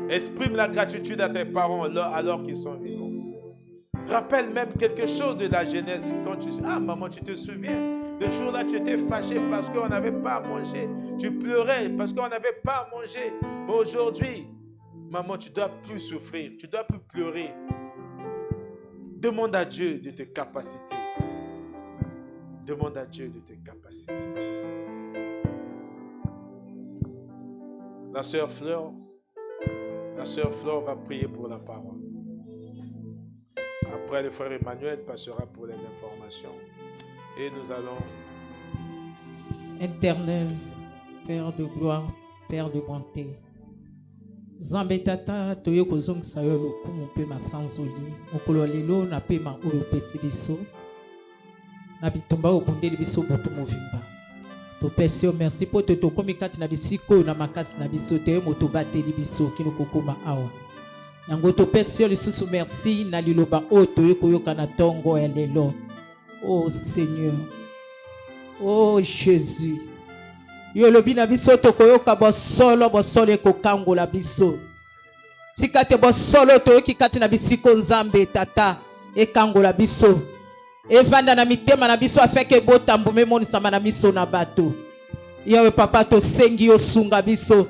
Exprime la gratitude à tes parents alors qu'ils sont vivants. Rappelle même quelque chose de la jeunesse quand tu... Ah maman, tu te souviens? Le jour-là, tu étais fâché parce qu'on n'avait pas à manger. Tu pleurais parce qu'on n'avait pas à manger. Mais aujourd'hui, maman, tu ne dois plus souffrir. Tu ne dois plus pleurer. Demande à Dieu de te capaciter. Demande à Dieu de te capaciter. La sœur Fleur va prier pour la parole. Après, le frère Emmanuel passera pour les informations. Et nous allons... Éternel, Père de gloire, Père de bonté. Nzambe tata toye kozongisa yo lokumu mpe masanzoli mokolo lelo na pema oyo opesi biso na bitumba obundeli biso butu movimba topesi yo merci po te tokomi kati na bisika oyo na makasi na biso te moto bateli biso kino kokoma awa yango topesi yo lisusu merci na liloba oyo toye koyoka na ntongo ya lelo. Oh Seigneur, oh Jésus, yo lobi na biso tokoyoka bosolo ekokangola biso. tika te bosolo toyoki kati na bisiko nzambe tata ekangola biso evanda na mitema na biso afeke botambo memonisama na miso na bato yawe papa tosengi yo sunga biso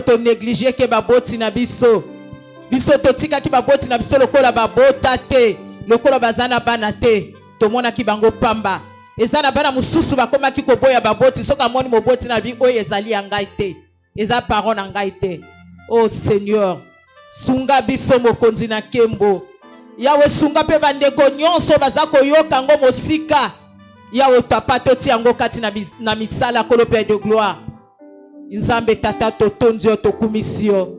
to néglige ke baboti na biso totikaki baboti na biso lokola babota te lokola bazana bana te tomonaki bango pamba eza na bana mosusu bakomaki koboya baboti soki amoni moboti na bi oyo ezali ya ngai te eza parole na ngai te. Oh Seigneur, sunga biso mokonzi na kembo yawe sunga pe bandeko nyonso baza koyoka ngo mosika yawe papa toti yango kati na misala kolo Père de gloire nzambe tata totondi yo tokumisi yo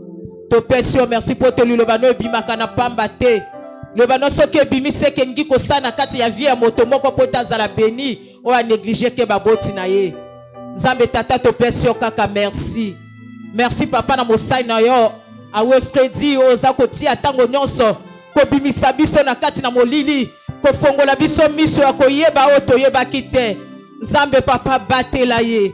topesi yo merci po te lilobano ebimaka na pamba te lobano soki ebimisi ekengi kosana kati ya vie ya moto moko po tazala beni oyo anéglige ke baboti na ye nzambe tata topesi yo kaka merci papa na mosai na yo awe Fredi oza kotia tango nyonso kobimisa biso na kati na molili kofongola biso miso ya koyeba oyo toyebaki te nzambe papa batela ye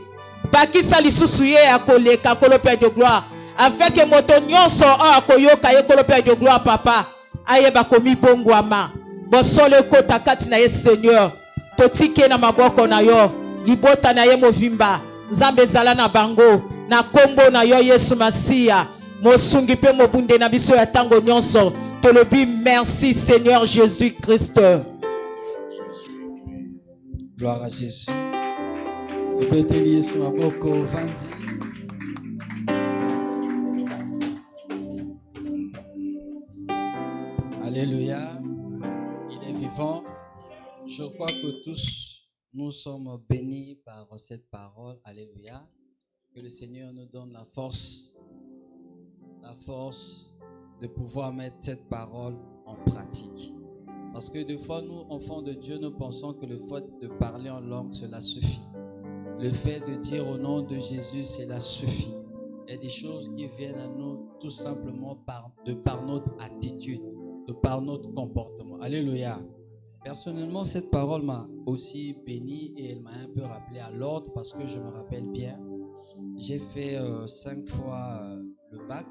bakisa lisusu ye ya koleka kolo Père de gloire afin que moto nyonso oyo akoyoka ye kolo Père de gloire papa ayeba komibongwama bosolo ekota kati na ye Seigneur totike na maboko na yo libota na ye movimba nzambe ezala na bango na kombo na yo Yesu Masiya mosungi pe mobunde na biso ya tango nyonso tolobi merci Seigneur Jésus-Christ. Gloire à Jésus. Tu peux te lier sur ma bouche, Vandi. Alléluia. Il est vivant. Je crois que tous nous sommes bénis par cette parole. Alléluia. Que le Seigneur nous donne la force de pouvoir mettre cette parole en pratique. Parce que des fois, nous, enfants de Dieu, nous pensons que le fait de parler en langue, cela suffit. Le fait de dire au nom de Jésus, cela suffit. Il y a des choses qui viennent à nous tout simplement par notre attitude, par notre comportement. Alléluia. Personnellement, cette parole m'a aussi béni et elle m'a un peu rappelé à l'ordre parce que je me rappelle bien, j'ai fait 5 fois le bac.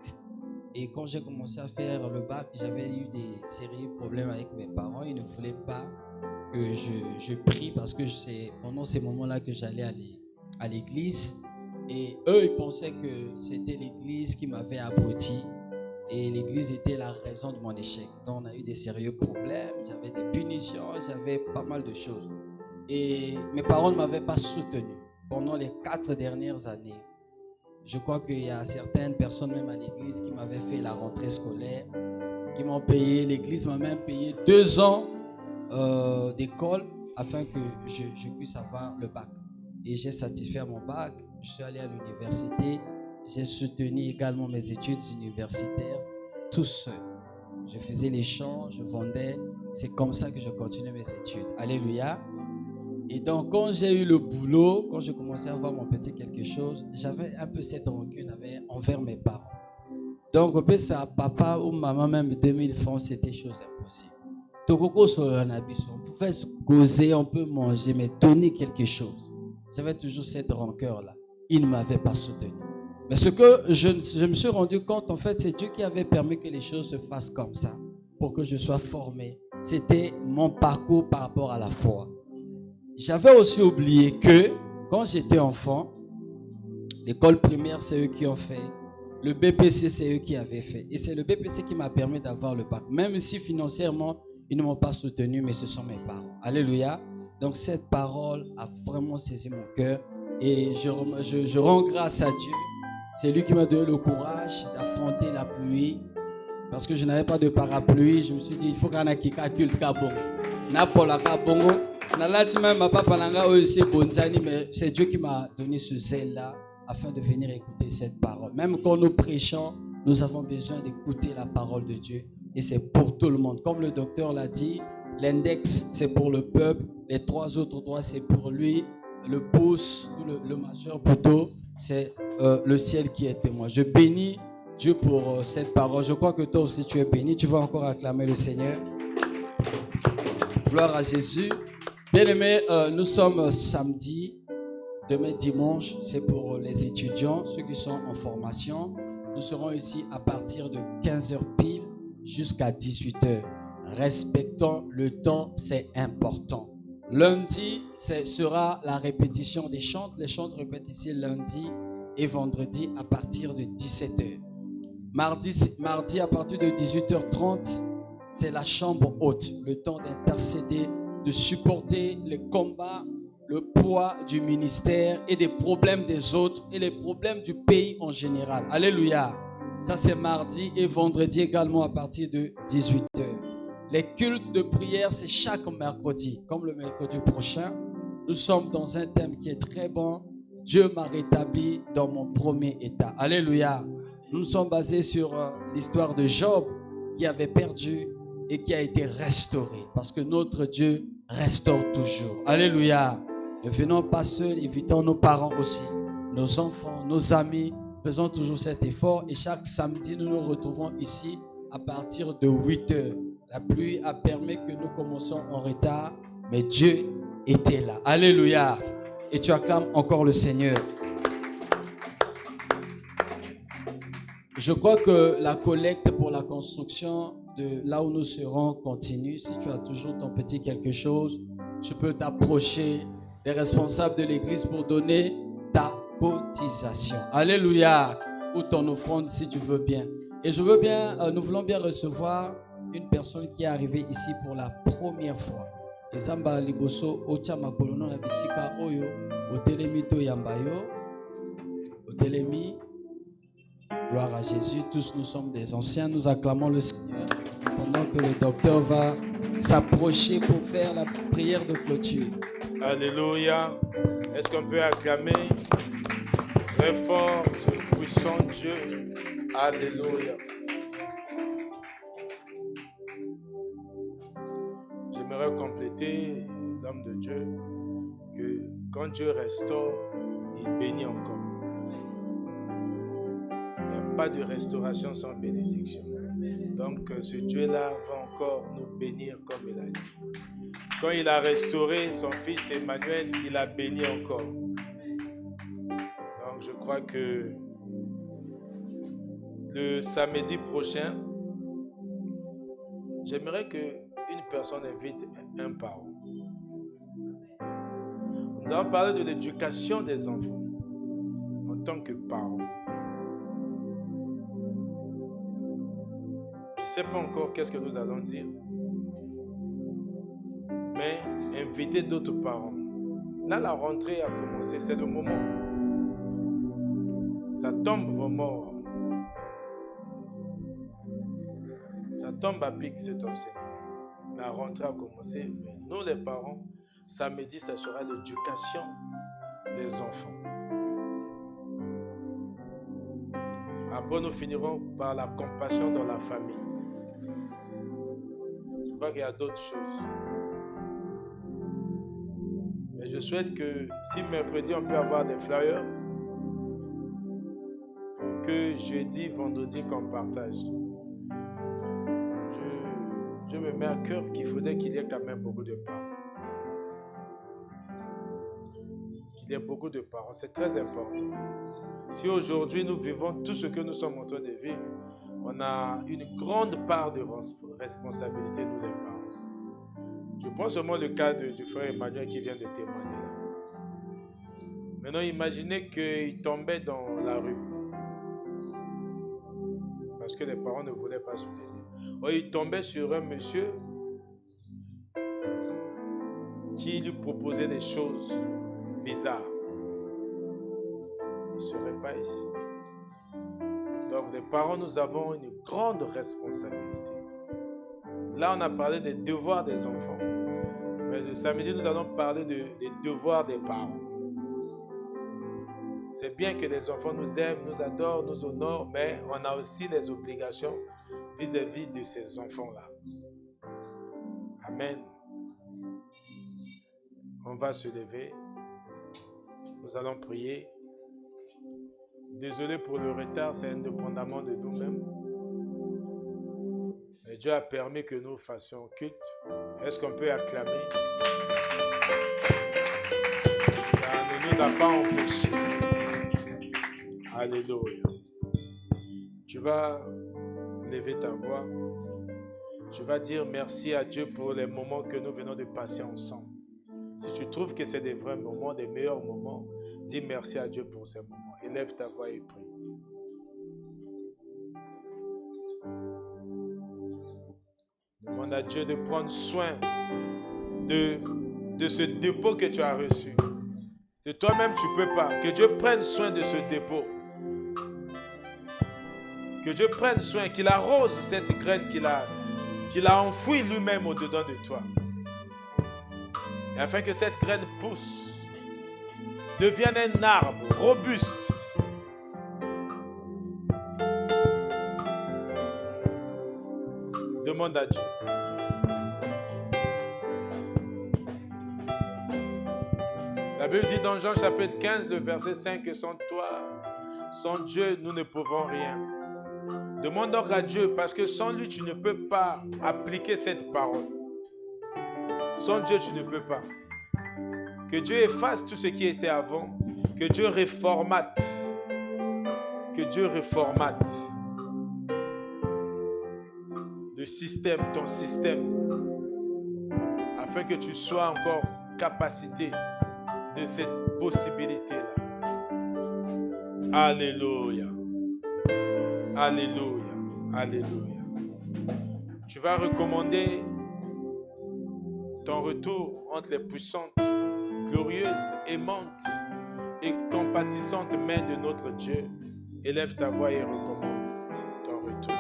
Et quand j'ai commencé à faire le bac, j'avais eu des sérieux problèmes avec mes parents. Ils ne voulaient pas que je prie parce que c'est pendant ces moments-là que j'allais à l'église. Et eux, ils pensaient que c'était l'église qui m'avait abruti. Et l'église était la raison de mon échec. Donc, on a eu des sérieux problèmes. J'avais des punitions, j'avais pas mal de choses. Et mes parents ne m'avaient pas soutenu pendant les 4 dernières années. Je crois qu'il y a certaines personnes, même à l'église, qui m'avaient fait la rentrée scolaire, qui m'ont payé. L'église m'a même payé 2 ans d'école afin que je puisse avoir le bac. Et j'ai satisfait mon bac. Je suis allé à l'université. J'ai soutenu également mes études universitaires tout seul. Je faisais les chants, je vendais. C'est comme ça que je continuais mes études. Alléluia. Et donc, quand j'ai eu le boulot, quand je commençais à avoir mon petit quelque chose, j'avais un peu cette rancune envers mes parents. Donc, on peut ça, papa ou maman, même 2000 francs, c'était chose impossible. Donc, on pouvait se causer, on peut manger, mais donner quelque chose. J'avais toujours cette rancœur-là. Ils ne m'avaient pas soutenu. Mais ce que je me suis rendu compte, en fait, c'est Dieu qui avait permis que les choses se fassent comme ça, pour que je sois formé. C'était mon parcours par rapport à la foi. J'avais aussi oublié que quand j'étais enfant, l'école primaire, c'est eux qui ont fait. Le BPC, c'est eux qui avaient fait. Et c'est le BPC qui m'a permis d'avoir le bac. Même si financièrement, ils ne m'ont pas soutenu, mais ce sont mes parents. Alléluia. Donc cette parole a vraiment saisi mon cœur. Et je rends grâce à Dieu. C'est lui qui m'a donné le courage d'affronter la pluie. Parce que je n'avais pas de parapluie. Je me suis dit, il faut qu'on ait un culte kabongo. Napola kabongo. Mais c'est Dieu qui m'a donné ce zèle-là afin de venir écouter cette parole. Même quand nous prêchons, nous avons besoin d'écouter la parole de Dieu. Et c'est pour tout le monde. Comme le docteur l'a dit, l'index, c'est pour le peuple. Les 3 autres doigts, c'est pour lui. Le pouce, le majeur plutôt, c'est le ciel qui est témoin. Je bénis Dieu pour cette parole. Je crois que toi aussi tu es béni. Tu vas encore acclamer le Seigneur. Gloire à Jésus. Bien-aimés, nous sommes samedi, demain dimanche, c'est pour les étudiants, ceux qui sont en formation. Nous serons ici à partir de 15h pile jusqu'à 18h. Respectons le temps, c'est important. Lundi, ce sera la répétition des chants. Les chants répètent ici lundi et vendredi à partir de 17h. Mardi à partir de 18h30, c'est la chambre haute. Le temps d'intercéder, de supporter les combats, le poids du ministère et des problèmes des autres et les problèmes du pays en général. Alléluia. Ça, c'est mardi et vendredi également à partir de 18h. Les cultes de prière, c'est chaque mercredi. Comme le mercredi prochain, nous sommes dans un thème qui est très bon. Dieu m'a rétabli dans mon premier état. Alléluia. Nous sommes basés sur l'histoire de Job qui avait perdu et qui a été restauré. Parce que notre Dieu restaure toujours. Alléluia. Ne venons pas seuls, invitons nos parents aussi, nos enfants, nos amis. Faisons toujours cet effort et chaque samedi, nous nous retrouvons ici à partir de 8h. La pluie a permis que nous commencions en retard, mais Dieu était là. Alléluia. Et tu acclames encore le Seigneur. Je crois que la collecte pour la construction de là où nous serons continue. Si tu as toujours ton petit quelque chose, tu peux t'approcher des responsables de l'église pour donner ta cotisation. Alléluia. Ou ton offrande si tu veux bien. Et je veux bien, nous voulons bien recevoir une personne qui est arrivée ici pour la première fois. Ezamba liboso ocha makolono na bisika oyo otelemi to yambayo otelemi. Gloire à Jésus. Tous nous sommes des anciens. Nous acclamons le Seigneur pendant que le docteur va s'approcher pour faire la prière de clôture. Alléluia. Est-ce qu'on peut acclamer très fort ce puissant Dieu? Alléluia. J'aimerais compléter, l'homme de Dieu, que quand Dieu restaure, il bénit encore. Il n'y a pas de restauration sans bénédiction. Donc ce Dieu-là va encore nous bénir comme il a dit. Quand il a restauré son fils Emmanuel, il a béni encore. Donc je crois que le samedi prochain, j'aimerais qu'une personne invite un parent. Nous allons parler de l'éducation des enfants en tant que parents. Je ne sais pas encore qu'est-ce que nous allons dire, mais inviter d'autres parents. Là, la rentrée a commencé, c'est le moment. Ça tombe vraiment. Ça tombe à pic, c'est aussi. La rentrée a commencé, mais nous les parents, samedi, ça sera l'éducation des enfants. Après, nous finirons par la compassion dans la famille. Je crois qu'il y a d'autres choses. Mais je souhaite que si mercredi, on peut avoir des flyers, que jeudi, vendredi, qu'on partage. Je me mets à cœur qu'il faudrait qu'il y ait quand même beaucoup de parents. Qu'il y ait beaucoup de parents, c'est très important. Si aujourd'hui nous vivons tout ce que nous sommes en train de vivre, on a une grande part de responsabilité, nous les parents. Je prends seulement le cas du frère Emmanuel qui vient de témoigner là. Maintenant, imaginez qu'il tombait dans la rue. Parce que les parents ne voulaient pas soutenir. Il tombait sur un monsieur qui lui proposait des choses bizarres. Il ne serait pas ici. Donc les parents, nous avons une grande responsabilité. Là, on a parlé des devoirs des enfants. Mais le samedi, nous allons parler des devoirs des parents. C'est bien que les enfants nous aiment, nous adorent, nous honorent, mais on a aussi des obligations vis-à-vis de ces enfants-là. Amen. On va se lever. Nous allons prier. Désolé pour le retard, c'est indépendamment de nous-mêmes. Mais Dieu a permis que nous fassions culte. Est-ce qu'on peut acclamer? Ça ne nous a pas empêchés. Alléluia. Tu vas lever ta voix. Tu vas dire merci à Dieu pour les moments que nous venons de passer ensemble. Si tu trouves que c'est des vrais moments, des meilleurs moments, dis merci à Dieu pour ces moments. Élève ta voix et prie. Demande à Dieu de prendre soin de ce dépôt que tu as reçu. De toi-même, tu ne peux pas. Que Dieu prenne soin de ce dépôt. Que Dieu prenne soin, qu'il arrose cette graine qu'il a enfouie lui-même au-dedans de toi. Et afin que cette graine pousse, devienne un arbre robuste. Demande à Dieu. La Bible dit dans Jean chapitre 15, le verset 5, que sans toi, sans Dieu, nous ne pouvons rien. Demande donc à Dieu, parce que sans lui, tu ne peux pas appliquer cette parole. Sans Dieu, tu ne peux pas. Que Dieu efface tout ce qui était avant. Que Dieu réformate. Que Dieu réformate le système, ton système, afin que tu sois encore capacité de cette possibilité-là. Alléluia. Alléluia. Alléluia. Tu vas recommander ton retour entre les puissantes, glorieuses, aimantes et compatissantes mains de notre Dieu. Élève ta voix et recommande ton retour.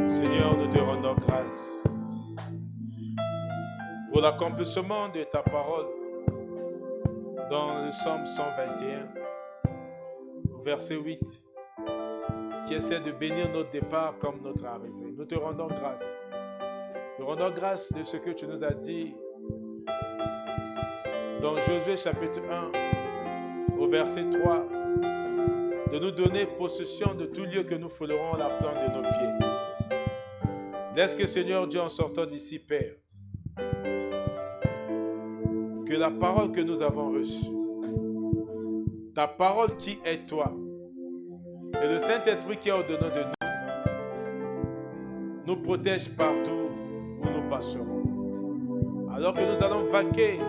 Seigneur, nous te rendons grâce pour l'accomplissement de ta parole dans le Psaume 121, verset 8, qui essaie de bénir notre départ comme notre arrivée. Nous te rendons grâce. Te rendons grâce de ce que tu nous as dit dans Josué chapitre 1, au verset 3, de nous donner possession de tout lieu que nous foulerons la plante de nos pieds. Laisse que, Seigneur Dieu, en sortant d'ici, Père, que la parole que nous avons reçue, ta parole qui est toi, et le Saint-Esprit qui est au-dedans de nous protège partout où nous passerons. Alors que nous allons vaquer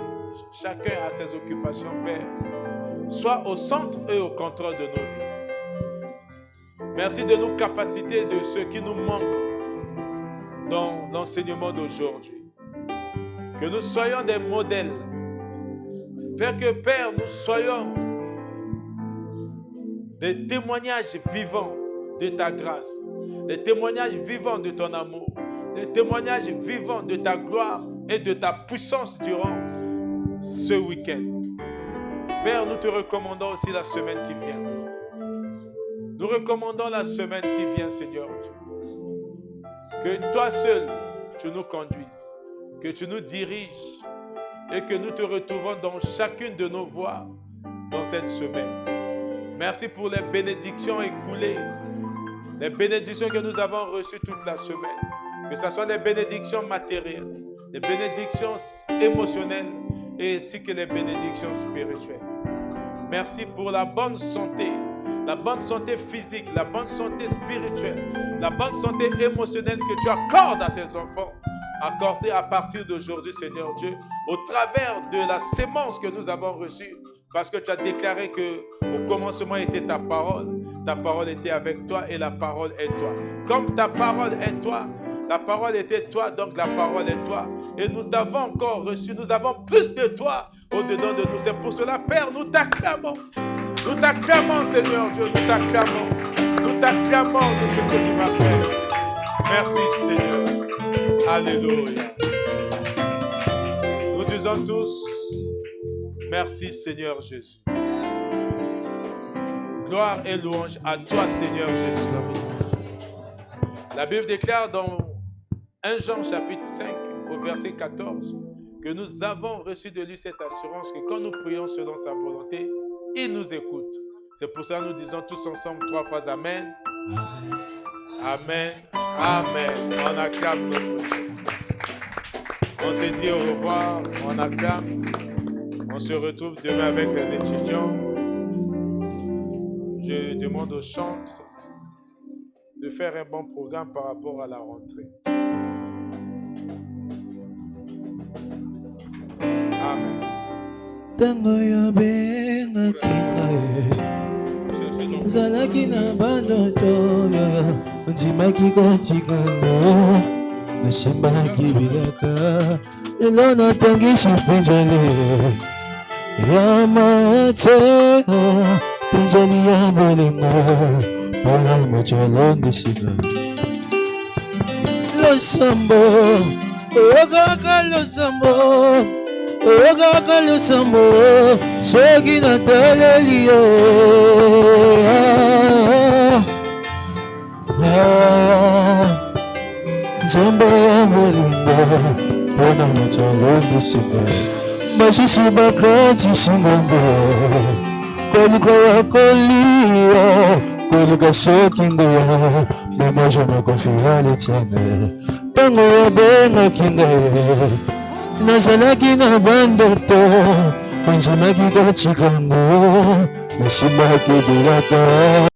chacun à ses occupations, Père, sois au centre et au contrôle de nos vies. Merci de nous capaciter de ce qui nous manque dans l'enseignement d'aujourd'hui. Que nous soyons des modèles. Faire que, Père, nous soyons des témoignages vivants de ta grâce, des témoignages vivants de ton amour, des témoignages vivants de ta gloire et de ta puissance durant ce week-end. Père, nous te recommandons aussi la semaine qui vient. Nous recommandons la semaine qui vient, Seigneur Dieu. Que toi seul, tu nous conduises, que tu nous diriges et que nous te retrouvons dans chacune de nos voies dans cette semaine. Merci pour les bénédictions écoulées, les bénédictions que nous avons reçues toute la semaine. Que ce soit les bénédictions matérielles, les bénédictions émotionnelles et ainsi que les bénédictions spirituelles. Merci pour la bonne santé physique, la bonne santé spirituelle, la bonne santé émotionnelle que tu accordes à tes enfants. Accordée à partir d'aujourd'hui, Seigneur Dieu, au travers de la sémence que nous avons reçue, parce que tu as déclaré qu'au commencement était ta parole était avec toi et la parole est toi. Comme ta parole est toi, la parole était toi, donc la parole est toi. Et nous t'avons encore reçu, nous avons plus de toi au-dedans de nous. C'est pour cela, Père, nous t'acclamons. Nous t'acclamons, Seigneur Dieu, nous t'acclamons. Nous t'acclamons de ce que tu m'as fait. Merci, Seigneur. Alléluia. Nous disons tous, merci, Seigneur Jésus. Gloire et louange à toi, Seigneur Jésus. La Bible déclare dans 1 Jean chapitre 5 au verset 14 que nous avons reçu de lui cette assurance que quand nous prions selon sa volonté, il nous écoute. C'est pour ça que nous disons tous ensemble 3 fois Amen. Amen. Amen. On acclame notre Dieu. On se dit au revoir. On acclame. On se retrouve demain avec les étudiants. Je demande aux chantres de faire un bon programme par rapport à la rentrée. Amen. Tango ya benga kinae zalaki na bandoto ndimaki kotikano nasimbaki bilaka lelo natangisi mpinzoli ya mate mpinzoli ya bolingo mpona mocolo ndisika losambo oyokaka losambo oyokaka losambo soki nataleli yo nzambe ya bolingo mpona mocolo ndisika basusu bakatisi ngongo koluka ya kolia koluka soki nguya mema je me confie à l'éternel ntango yabengaki ngai nazalaki na bandoto onzamaki kotikango nasimbaki bilaka